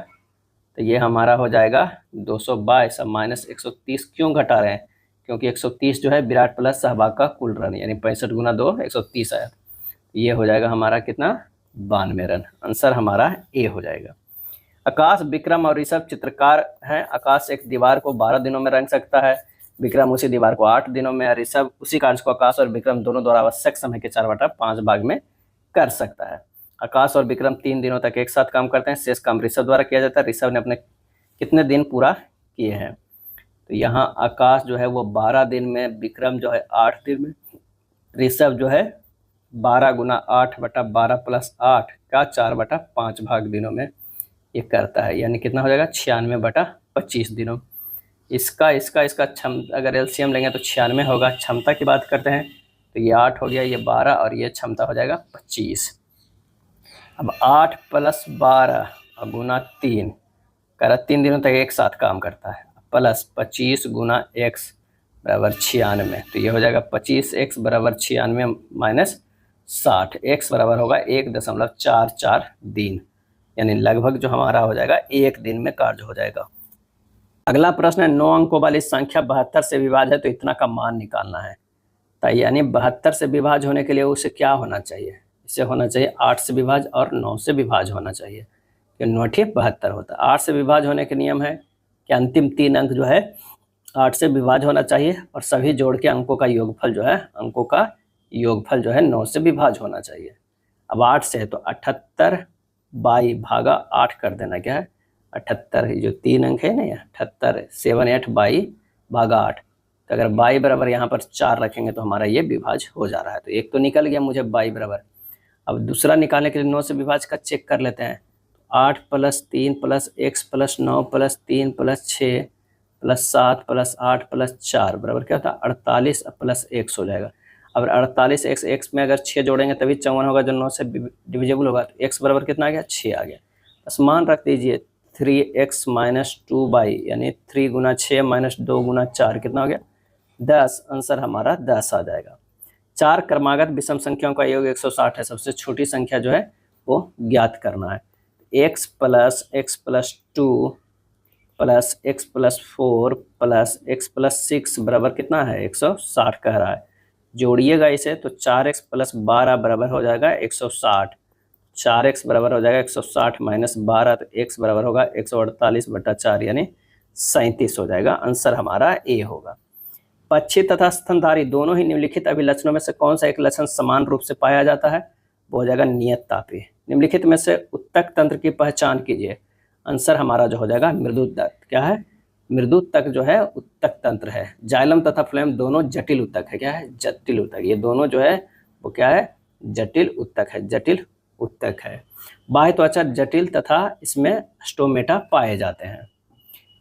तो ये हमारा हो जाएगा 222। अब माइनस 130 क्यों घटा रहे हैं? क्योंकि 130 जो है विराट प्लस सहवाग का कुल रन, यानी 65 गुना 2 130 आया। ये हो जाएगा हमारा कितना? 92 रन। आंसर हमारा ए हो जाएगा। आकाश, विक्रम और ऋषभ चित्रकार हैं। आकाश एक दीवार को 12 दिनों में रंग सकता है, विक्रम उसी दीवार को 8 दिनों में, ऋषभ उसी कार्य को आकाश और विक्रम दोनों द्वारा आवश्यक समय के 4/5 भाग में कर सकता है। आकाश और विक्रम 3 दिनों तक एक साथ काम करते हैं। शेष काम ऋषभ द्वारा किया जाता है। ऋषभ ने अपने कितने दिन पूरा किए हैं? तो यहाँ आकाश जो है वो 12 दिन में, विक्रम जो है 8 दिन में, ऋषभ जो है 12 गुना 8 बटा 12 प्लस 8 का 4/5 भाग दिनों में ये करता है, यानी कितना हो जाएगा? 96 बटा 25 दिनों। इसका अगर एलसीएम लेंगे तो 96 होगा। क्षमता की बात करते हैं तो ये 8 हो गया, ये 12 और ये क्षमता हो जाएगा 25। अब 8 प्लस 12 और गुना 3 कर 3 दिनों तक एक साथ काम करता है, प्लस 25 गुना x बराबर 96, तो ये हो जाएगा 25x बराबर 96 माइनस 60, x बराबर होगा 1.44 दिन, यानी लगभग जो हमारा हो जाएगा 1 दिन में कार्य हो जाएगा। अगला प्रश्न है 9 अंकों वाली संख्या 72 से विभाज्य है तो इतना का मान निकालना है। तो यानी 72 से विभाज्य होने के लिए उसे क्या होना चाहिए? इसे होना चाहिए 8 से विभाज्य और 9 से विभाज्य होना चाहिए, कि 9 × 72 होता है। 8 से विभाज्य होने के नियम है कि अंतिम 3 अंक जो है 8 से विभाज्य होना चाहिए और सभी जोड़ के अंकों का योगफल जो है 9 से विभाज्य होना चाहिए। अब 8 से है तो 78 बाई भागा 8 कर देना। क्या है? 78, जो 3 अंक है ना, 78 78 बाई भागा 8, तो अगर बाई बराबर यहाँ पर 4 रखेंगे तो हमारा ये विभाज्य हो जा रहा है। तो एक तो निकल गया मुझे बाई बराबर। अब दूसरा निकालने के लिए 9 से विभाज्य का चेक कर लेते हैं। 8 + 3 + x + 9 + 3 + 6 + 7 + 8 + 4 बराबर क्या होता है? 48 + x हो जाएगा। अब 48 x में अगर 6 जोड़ेंगे तभी 54 होगा, जो 9 से डिविजिबल होगा। तो x बराबर कितना आ गया? 6 आ गया। बस मान रख दीजिए 3x - 2y, यानी 3 गुना 6 - 2 गुना 4 कितना हो गया? 10। आंसर हमारा 10 आ जाएगा। 4 क्रमागत विषम संख्याओं का योग 160 है। सबसे छोटी संख्या जो है वो ज्ञात करना है। x plus 2 plus x plus 4 plus x plus 6 बराबर कितना है 160 कह रहा है। जोड़िएगा इसे तो 4x प्लस 12 बराबर हो जाएगा 160। 4x बराबर हो जाएगा 160 माइनस 12 तो x बराबर होगा 148/4 यानी 37 हो जाएगा। आंसर हमारा ए होगा। पक्षी तथा स्तनधारी दोनों ही निम्नलिखित अभिलक्षणों में से कौन सा एक लक्षण समान रूप से पाया जाता है? वो हो जाएगा नियत तापीय। निम्नलिखित में से उत्तक तंत्र की पहचान कीजिए। आंसर हमारा जो हो जाएगा मृदुतक। क्या है? मृदुतक जो है उत्तक तंत्र है। जाइलम तथा फ्लोएम दोनों जटिल उत्तक है। क्या है? जटिल उत्तक। ये दोनों जो है वो क्या है? जटिल उत्तक है। जटिल उत्तक है। बाह्य त्वचा जटिल तथा इसमें स्टोमेटा पाए जाते हैं।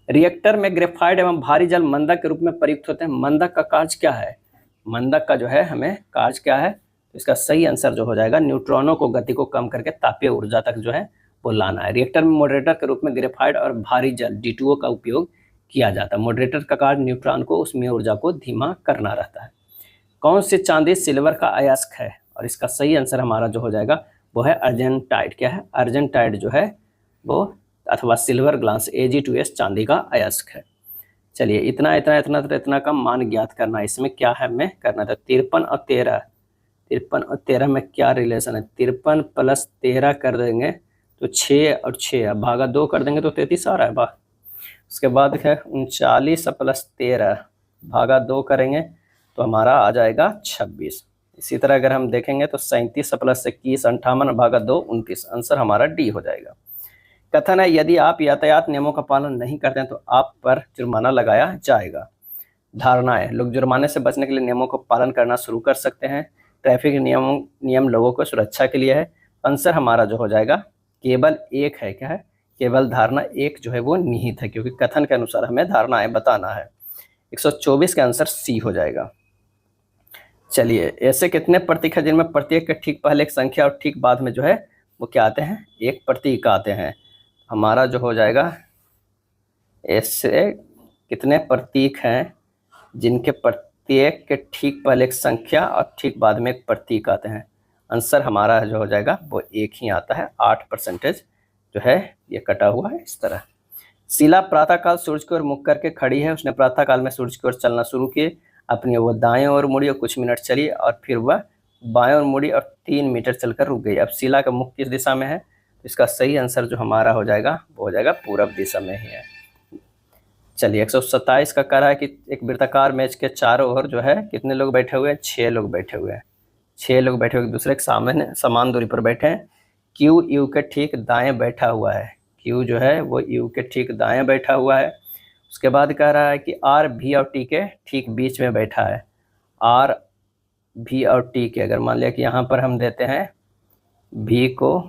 रिएक्टर में ग्रेफाइट एवं भारी जल मंदक के रूप में प्रयुक्त होते हैं। मंदक का कार्य क्या है? मंदक का जो है हमें कार्य क्या है? तो इसका सही आंसर जो हो जाएगा न्यूट्रॉनों को गति को कम करके तापीय ऊर्जा तक जो है वो लाना है। रिएक्टर में मॉडरेटर के रूप में ग्रेफाइट और भारी जल D2O का उपयोग किया जाता है। मॉडरेटर का कार्य न्यूट्रॉन को उसमें ऊर्जा को धीमा करना रहता है। कौन सी चांदी सिल्वर का अयस्क है? और इसका सही आंसर हमारा जो हो जाएगा वो है अर्जेंटाइट। क्या है? अर्जेंटाइट जो है वो अथवा सिल्वर ग्लास Ag2S चांदी का अयस्क है। चलिए इतना का मान ज्ञात करना है। इसमें क्या है हमें करना था? 53 और 13 में क्या रिलेशन है? 53 प्लस 13 कर देंगे तो 6 और 6 भागा 2 कर देंगे तो 33 आ रहा है। उसके बाद है 39 प्लस 13 भागा 2 करेंगे तो हमारा आ जाएगा 26। इसी तरह अगर हम देखेंगे तो 37 प्लस 21 58 भागा 2 29। आंसर हमारा डी हो जाएगा। कथन है यदि आप यातायात नियमों का पालन नहीं करते हैं तो आप पर जुर्माना लगाया जाएगा। धारणा है लोग जुर्माने से बचने के लिए नियमों का पालन करना शुरू कर सकते हैं। ट्रैफिक नियम लोगों को सुरक्षा के लिए है। आंसर हमारा जो हो जाएगा केवल एक है। क्या है? केवल धारणा एक जो है वो निहित है, क्योंकि कथन के अनुसार हमें धारणाएं बताना है। 124 का आंसर सी हो जाएगा। चलिए ऐसे कितने प्रतीक हैं जिनमें प्रत्येक के ठीक पहले एक संख्या और ठीक बाद में जो है वो क्या आते हैं? एक प्रतीक आते हैं। हमारा जो हो जाएगा ऐसे कितने प्रतीक हैं जिनके प्रत्येक के ठीक पहले एक संख्या और ठीक बाद में एक प्रतीक आते हैं। आंसर हमारा जो हो जाएगा वो एक ही आता है। 8% जो है ये कटा हुआ है इस तरह। शीला प्रातःकाल सूरज की ओर मुख करके खड़ी है। उसने प्रातःकाल में सूरज की ओर चलना शुरू किए। अपनी वो दाएं ओर मुड़ी और कुछ मिनट चली और फिर वह बाएं ओर मुड़ी और 3 मीटर चलकर रुक गई। अब शीला का मुख किस दिशा में है? इसका सही आंसर जो हमारा हो जाएगा वो हो जाएगा पूरब दिशा में ही है। चलिए 127 का कह रहा है कि एक वृत्ताकार मैच के चारों ओर जो है कितने लोग बैठे हुए हैं? 6 लोग बैठे हुए हैं। 6 लोग बैठे हुए दूसरे के सामने समान दूरी पर बैठे हैं। क्यू यू के ठीक दाएं बैठा हुआ है। क्यू जो है वो यू के ठीक दाएं बैठा हुआ है। उसके बाद कह रहा है कि आर भी और टी के ठीक बीच में बैठा है। आर भी और टी के अगर मान लिया कि यहाँ पर हम देते हैं भी को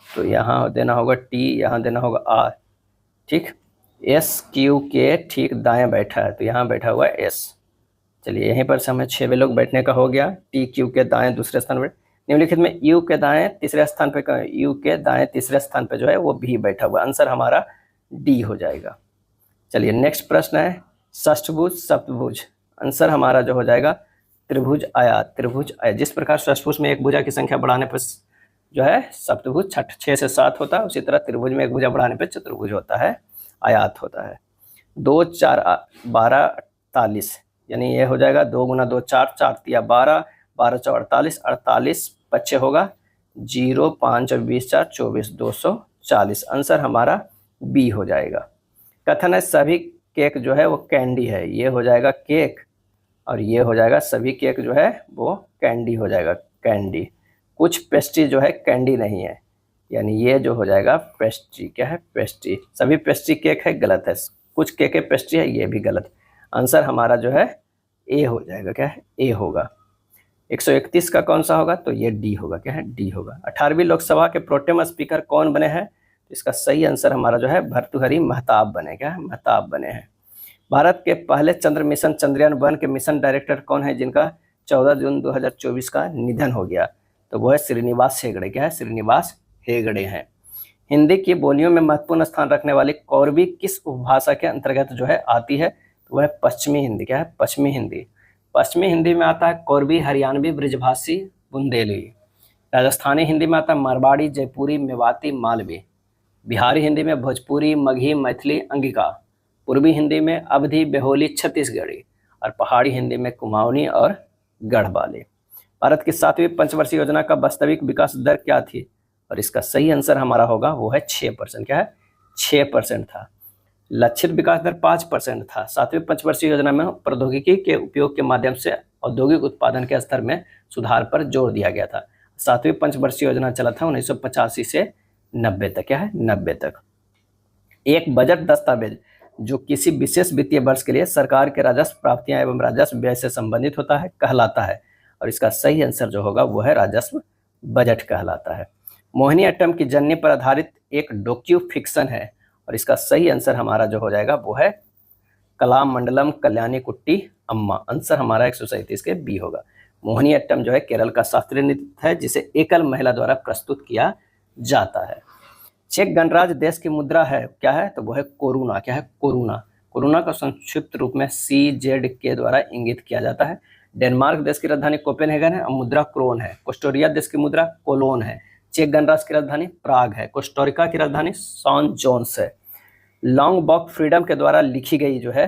तो यहाँ देना होगा टी, यहाँ देना होगा आर। ठीक। एस क्यू के ठीक दाएं बैठा है तो यहाँ बैठा हुआ है एस। चलिए यहीं पर से हमें 6 लोग बैठने का हो गया। टी क्यू के दाएं दूसरे स्थान पर। निम्नलिखित में यू के दाएं तीसरे स्थान पर, यू के दाएं तीसरे स्थान पर जो है वो भी बैठा हुआ। आंसर हमारा डी हो जाएगा। चलिए नेक्स्ट प्रश्न है षष्ठभुज सप्तभुज। आंसर हमारा जो हो जाएगा त्रिभुज आयात। त्रिभुज आयात जिस प्रकार षष्ठभुज में एक भुजा की संख्या बढ़ाने पर जो है सप्तभुज 6 से 7 होता है, उसी तरह त्रिभुज में एक भुजा बढ़ाने पर चतुर्भुज होता है, आयात होता है। 2 4 12 48 यानी ये हो जाएगा 2 गुना 2 4, 4 तिया 12, 12 चौ 48, 48 बच्चे होगा 0, 5 और 20 4 24, 240। आंसर हमारा बी हो जाएगा। कथन है सभी केक जो है वो कैंडी है। ये हो जाएगा केक और ये हो जाएगा सभी केक जो है वो कैंडी हो जाएगा, कैंडी। कुछ पेस्ट्री जो है कैंडी नहीं है, यानी ये जो हो जाएगा पेस्ट्री। क्या है? पेस्ट्री। सभी पेस्ट्री केक है, गलत है। कुछ केक पेस्ट्री है, ये भी गलत। आंसर हमारा जो है ए हो जाएगा। क्या है? ए होगा। 131 का कौन सा होगा? तो ये डी होगा। क्या है? डी होगा। 18वीं लोकसभा के प्रोटेम स्पीकर कौन बने हैं? इसका सही आंसर हमारा जो है भर्तृहरि महताब बने। क्या है? महताब बने हैं। भारत के पहले चंद्र मिशन चंद्रयान 1 के मिशन डायरेक्टर कौन है जिनका 14 जून 2024 का निधन हो गया? तो वो है श्रीनिवास हेगड़े। क्या है? श्रीनिवास हेगड़े हैं। हिंदी की बोलियों में महत्वपूर्ण स्थान रखने वाली कौरवी किस उपभाषा के अंतर्गत जो है आती है? तो वह है पश्चिमी हिंदी। क्या है? पश्चिमी हिंदी। पश्चिमी हिंदी में आता है कोरबी, हरियाणवी, ब्रिजभाषी, बुंदेली। राजस्थानी हिंदी में आता है मारवाड़ी, जयपुरी, मेवाती, मालवी। बिहारी हिंदी में भोजपुरी, मगही, मैथिली, अंगिका। पूर्वी हिंदी में अवधी, बेहोली, छत्तीसगढ़ी। और पहाड़ी हिंदी में कुमाऊनी और गढ़वाली। भारत की 7वीं पंचवर्षीय योजना का वास्तविक विकास दर क्या थी? और इसका सही आंसर हमारा होगा वो है 6%। क्या है? 6% था। लक्षित विकास दर 5% था। 7वीं पंचवर्षीय योजना में प्रौद्योगिकी के उपयोग के माध्यम से औद्योगिक उत्पादन के स्तर में सुधार पर जोर दिया गया था। 7वीं पंचवर्षीय योजना चला था 1985 से 90 तक। क्या है? 90 तक। एक बजट दस्तावेज जो किसी विशेष वित्तीय वर्ष के लिए सरकार के राजस्व प्राप्तियां एवं राजस्व व्यय से संबंधित होता है कहलाता है। और इसका सही आंसर जो होगा वो है राजस्व बजट कहलाता है। मोहिनीअट्टम की जननी पर आधारित एक डॉक्यू फिक्शन है। और इसका सही आंसर हमारा जो हो जाएगा वो है कलामंडलम कल्याणी कुट्टी अम्मा। आंसर हमारा 137 के बी होगा। मोहिनीअट्टम जो है केरल का शास्त्रीय नृत्य है जिसे एकल महिला द्वारा प्रस्तुत किया जाता है। चेक गणराज्य देश की मुद्रा है क्या है? तो वो है कोरूना। क्या है? कोरूना। कोरूना का संक्षिप्त रूप में CZ के द्वारा इंगित किया जाता है। डेनमार्क देश की राजधानी कोपेनहेगन है और मुद्रा क्रोन है। कोस्टोरिया देश की मुद्रा कोलोन है। चेक गणराज्य की राजधानी प्राग है। कोस्टोरिका की राजधानी सॉन जोन्स है। लॉन्ग वॉक फ्रीडम के द्वारा लिखी गई जो है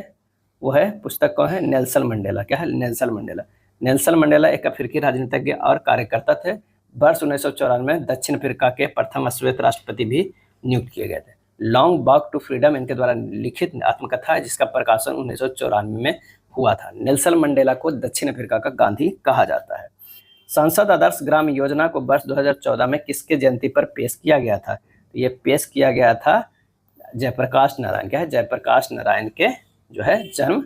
वो है पुस्तक कौन है? Nelson Mandela. क्या है? Nelson Mandela. नेल्सन मंडेला एक अफ्रीकी राजनीतिज्ञ और कार्यकर्ता थे। वर्ष 1994 में दक्षिण अफ्रीका के प्रथम श्वेत राष्ट्रपति भी नियुक्त किए गए थे। लॉन्ग वॉक टू फ्रीडम इनके द्वारा लिखित आत्मकथा है जिसका प्रकाशन 1994 में हुआ था। नेल्सन मंडेला को दक्षिण अफ्रीका का गांधी कहा जाता है। संसद आदर्श ग्राम योजना को वर्ष 2014 में किसके जयंती पर पेश किया गया था? तो ये पेश किया गया था जयप्रकाश नारायण। क्या है? जयप्रकाश नारायण के जो है जन्म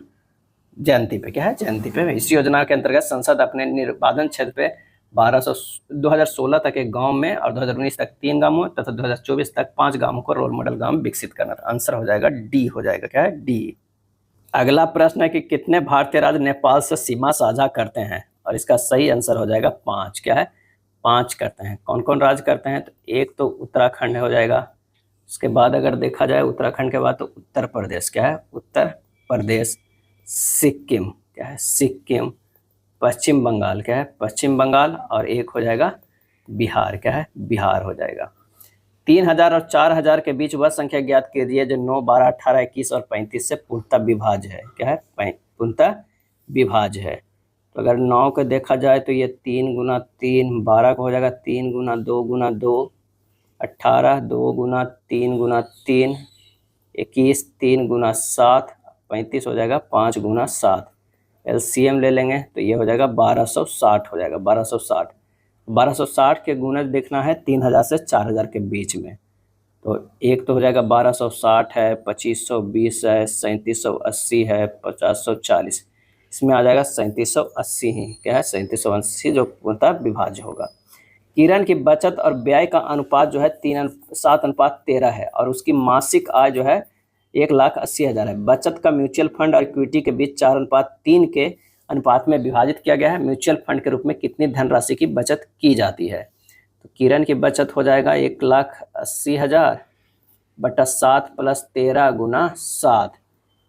जयंती पे। क्या है? जयंती पे। इस योजना के अंतर्गत संसद अपने निर्वाचन क्षेत्र पे 2016 तक एक गांव में और 2019 तक 3 गांवों तथा 2024 तक 5 गांवों को रोल मॉडल गांव विकसित करना था। आंसर हो जाएगा डी हो जाएगा। क्या है? डी। अगला प्रश्न है कि कितने भारतीय राज्य नेपाल से सीमा साझा करते हैं? और इसका सही आंसर हो जाएगा 5। क्या है? 5 करते हैं। कौन कौन राज्य करते हैं? तो एक तो उत्तराखंड हो जाएगा। उसके बाद अगर देखा जाए उत्तराखंड के बाद तो उत्तर प्रदेश। क्या है? उत्तर प्रदेश। सिक्किम। क्या है? सिक्किम। पश्चिम बंगाल। क्या है? पश्चिम बंगाल। और एक हो जाएगा बिहार। क्या है? बिहार हो जाएगा। 3000 और 4000 के बीच वह संख्या ज्ञात कीजिए जो 9, 12, 18, 21 और 35 से पूर्णतः विभाज्य है। क्या है? पूर्णतः विभाज्य है। तो अगर 9 को देखा जाए तो ये 3 गुना 3, 12 का हो जाएगा 3 गुना 2 गुना 2, 18, 2 गुना 3 गुना 3, 21, 3 गुना 7, 35 हो जाएगा 5 गुना 7। LCM ले लेंगे तो ये हो जाएगा 1260 हो जाएगा। 1260 1260 के गुणज देखना है 3000 से 4000 के बीच में। तो एक तो हो जाएगा 1260 है, 2520 है, 3780 है, 5040। इसमें आ जाएगा 3780 ही। क्या है? 3780 जो पूर्णतः विभाज्य होगा। किरण की बचत और व्यय का अनुपात जो है 7:13 है और उसकी मासिक आय जो है 1,80,000 है। बचत का म्यूचुअल फंड और इक्विटी के बीच 4:3 के अनुपात में विभाजित किया गया है। म्यूचुअल फंड के रूप में कितनी धनराशि की बचत की जाती है? तो किरण की बचत हो जाएगा 1,80,000 बटा 7 + 13 गुना 7,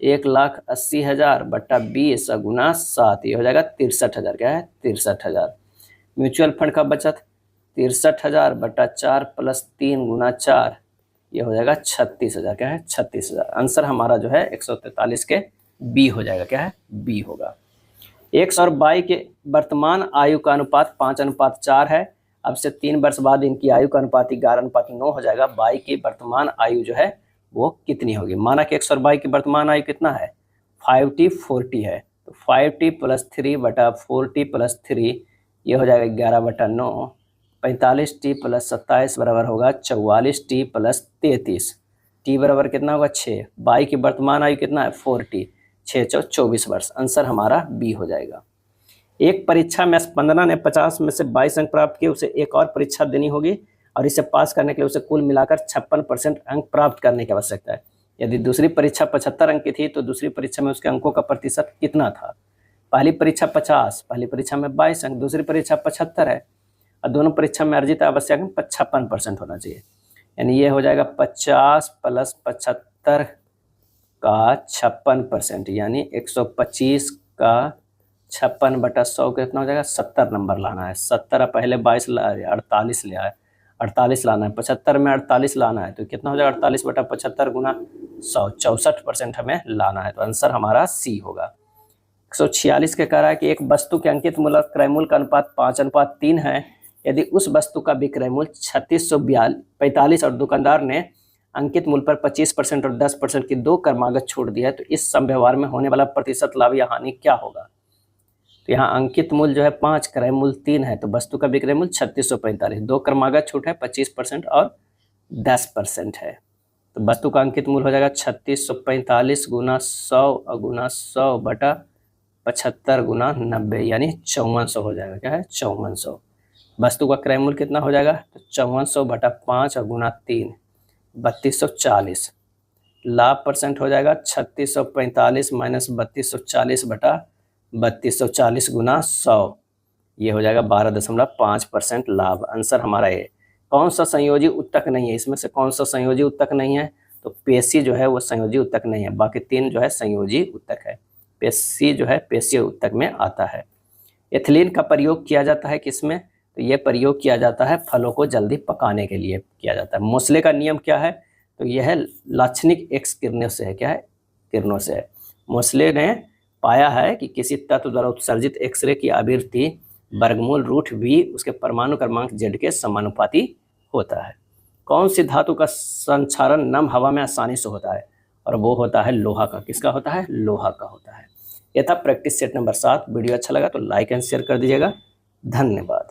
1,80,000 बटा 20 गुना 7, ये हो जाएगा 63,000। क्या है? 63,000। म्यूचुअल फंड का बचत 63,000 बटा 4 + 3 गुना 4, ये हो जाएगा 36,000। क्या है? 36,000। आंसर हमारा जो है 143 के बी हो जाएगा। क्या है? बी होगा। एक्स और वाई के वर्तमान आयु का अनुपात 5:4 है। अब से 3 वर्ष बाद इनकी आयु का अनुपात 11:9 हो जाएगा। वाई की वर्तमान आयु जो है वो कितनी होगी? माना कि एक्स और वाई की वर्तमान आयु कितना है? 5t 40 है। तो 5t + 3 बटा 4t + 3, ये हो जाएगा 11/9। 45t + 27 बराबर होगा 44t + 33। t बराबर कितना होगा? 6। वाई की वर्तमान आयु कितना है? 4t। 6 × 24 वर्ष। आंसर हमारा बी हो जाएगा। एक परीक्षा में स्पंदना ने 50 में से 22 अंक प्राप्त किए, उसे एक और परीक्षा देनी होगी और इसे पास करने के लिए उसे कुल मिलाकर 56% अंक प्राप्त करने की आवश्यकता है। यदि दूसरी परीक्षा 75 अंक की थी तो दूसरी परीक्षा में उसके अंकों का प्रतिशत कितना था? पहली परीक्षा 50, पहली परीक्षा में 22 अंक, दूसरी परीक्षा 75 है और दोनों परीक्षा में अर्जित आवश्यक अंक 56% होना चाहिए। यानी ये हो जाएगा 50 + 75 का 56%, यानी 125 का 56/100 कितना हो जाएगा, 70 नंबर लाना है। 70 पहले 22 48 ले आए, 48 लाना है। 75 में 48 लाना है तो कितना हो जाएगा, 48/75 गुना 100, 64% हमें लाना है। तो आंसर हमारा सी होगा। 146 के कह रहा है कि एक वस्तु के अंकित मूल्य और क्रय मूल्य का अनुपात 5:3 है। यदि उस वस्तु का विक्रय मूल्य 3645 और दुकानदार ने अंकित मूल्य पर 25% और 10% की 2 क्रमागत छूट दिया है, तो इस सम व्यवहार में होने वाला प्रतिशत लाभ या हानि क्या होगा। तो यहाँ अंकित मूल्य जो है 5, क्रय मूल्य 3 है, तो वस्तु का विक्रय मूल्य 3645, 2 क्रमागत छूट है 25% और 10% है। तो वस्तु का अंकित मूल्य हो जाएगा 3645 गुना 100 और गुना 100/75 गुना 90, यानी 5400 हो जाएगा। क्या है, 5400। वस्तु का क्रय मूल्य कितना हो जाएगा, तो 5400/5 और गुना 3, 3240। लाभ परसेंट हो जाएगा 3645 माइनस 3240/3240 गुना 100, ये हो जाएगा 12.5% लाभ। आंसर हमारा ये। कौन सा संयोजी उत्तक नहीं है, इसमें से कौन सा संयोजी उत्तक नहीं है, तो पेशी जो है वो संयोजी उत्तक नहीं है, बाकी 3 जो है संयोजी उत्तक है। पेशी जो है पेशीय उत्तक में आता है। एथिलीन का प्रयोग किया जाता है किसमें, तो ये प्रयोग किया जाता है फलों को जल्दी पकाने के लिए किया जाता है। मोसले का नियम क्या है, तो यह है लाक्षणिक एक्स किरणों से है। क्या है, किरणों से है। मोसले ने पाया है कि किसी तत्व द्वारा उत्सर्जित एक्सरे की आवृत्ति वर्गमूल रूट v उसके परमाणु क्रमांक z के समानुपाती होता है। कौन सी धातु का संक्षारण नम हवा में आसानी से होता है, और वो होता है लोहा का। किसका होता है, लोहा का होता है। यह था प्रैक्टिस सेट नंबर 7। वीडियो अच्छा लगा तो लाइक एंड शेयर कर दीजिएगा। धन्यवाद।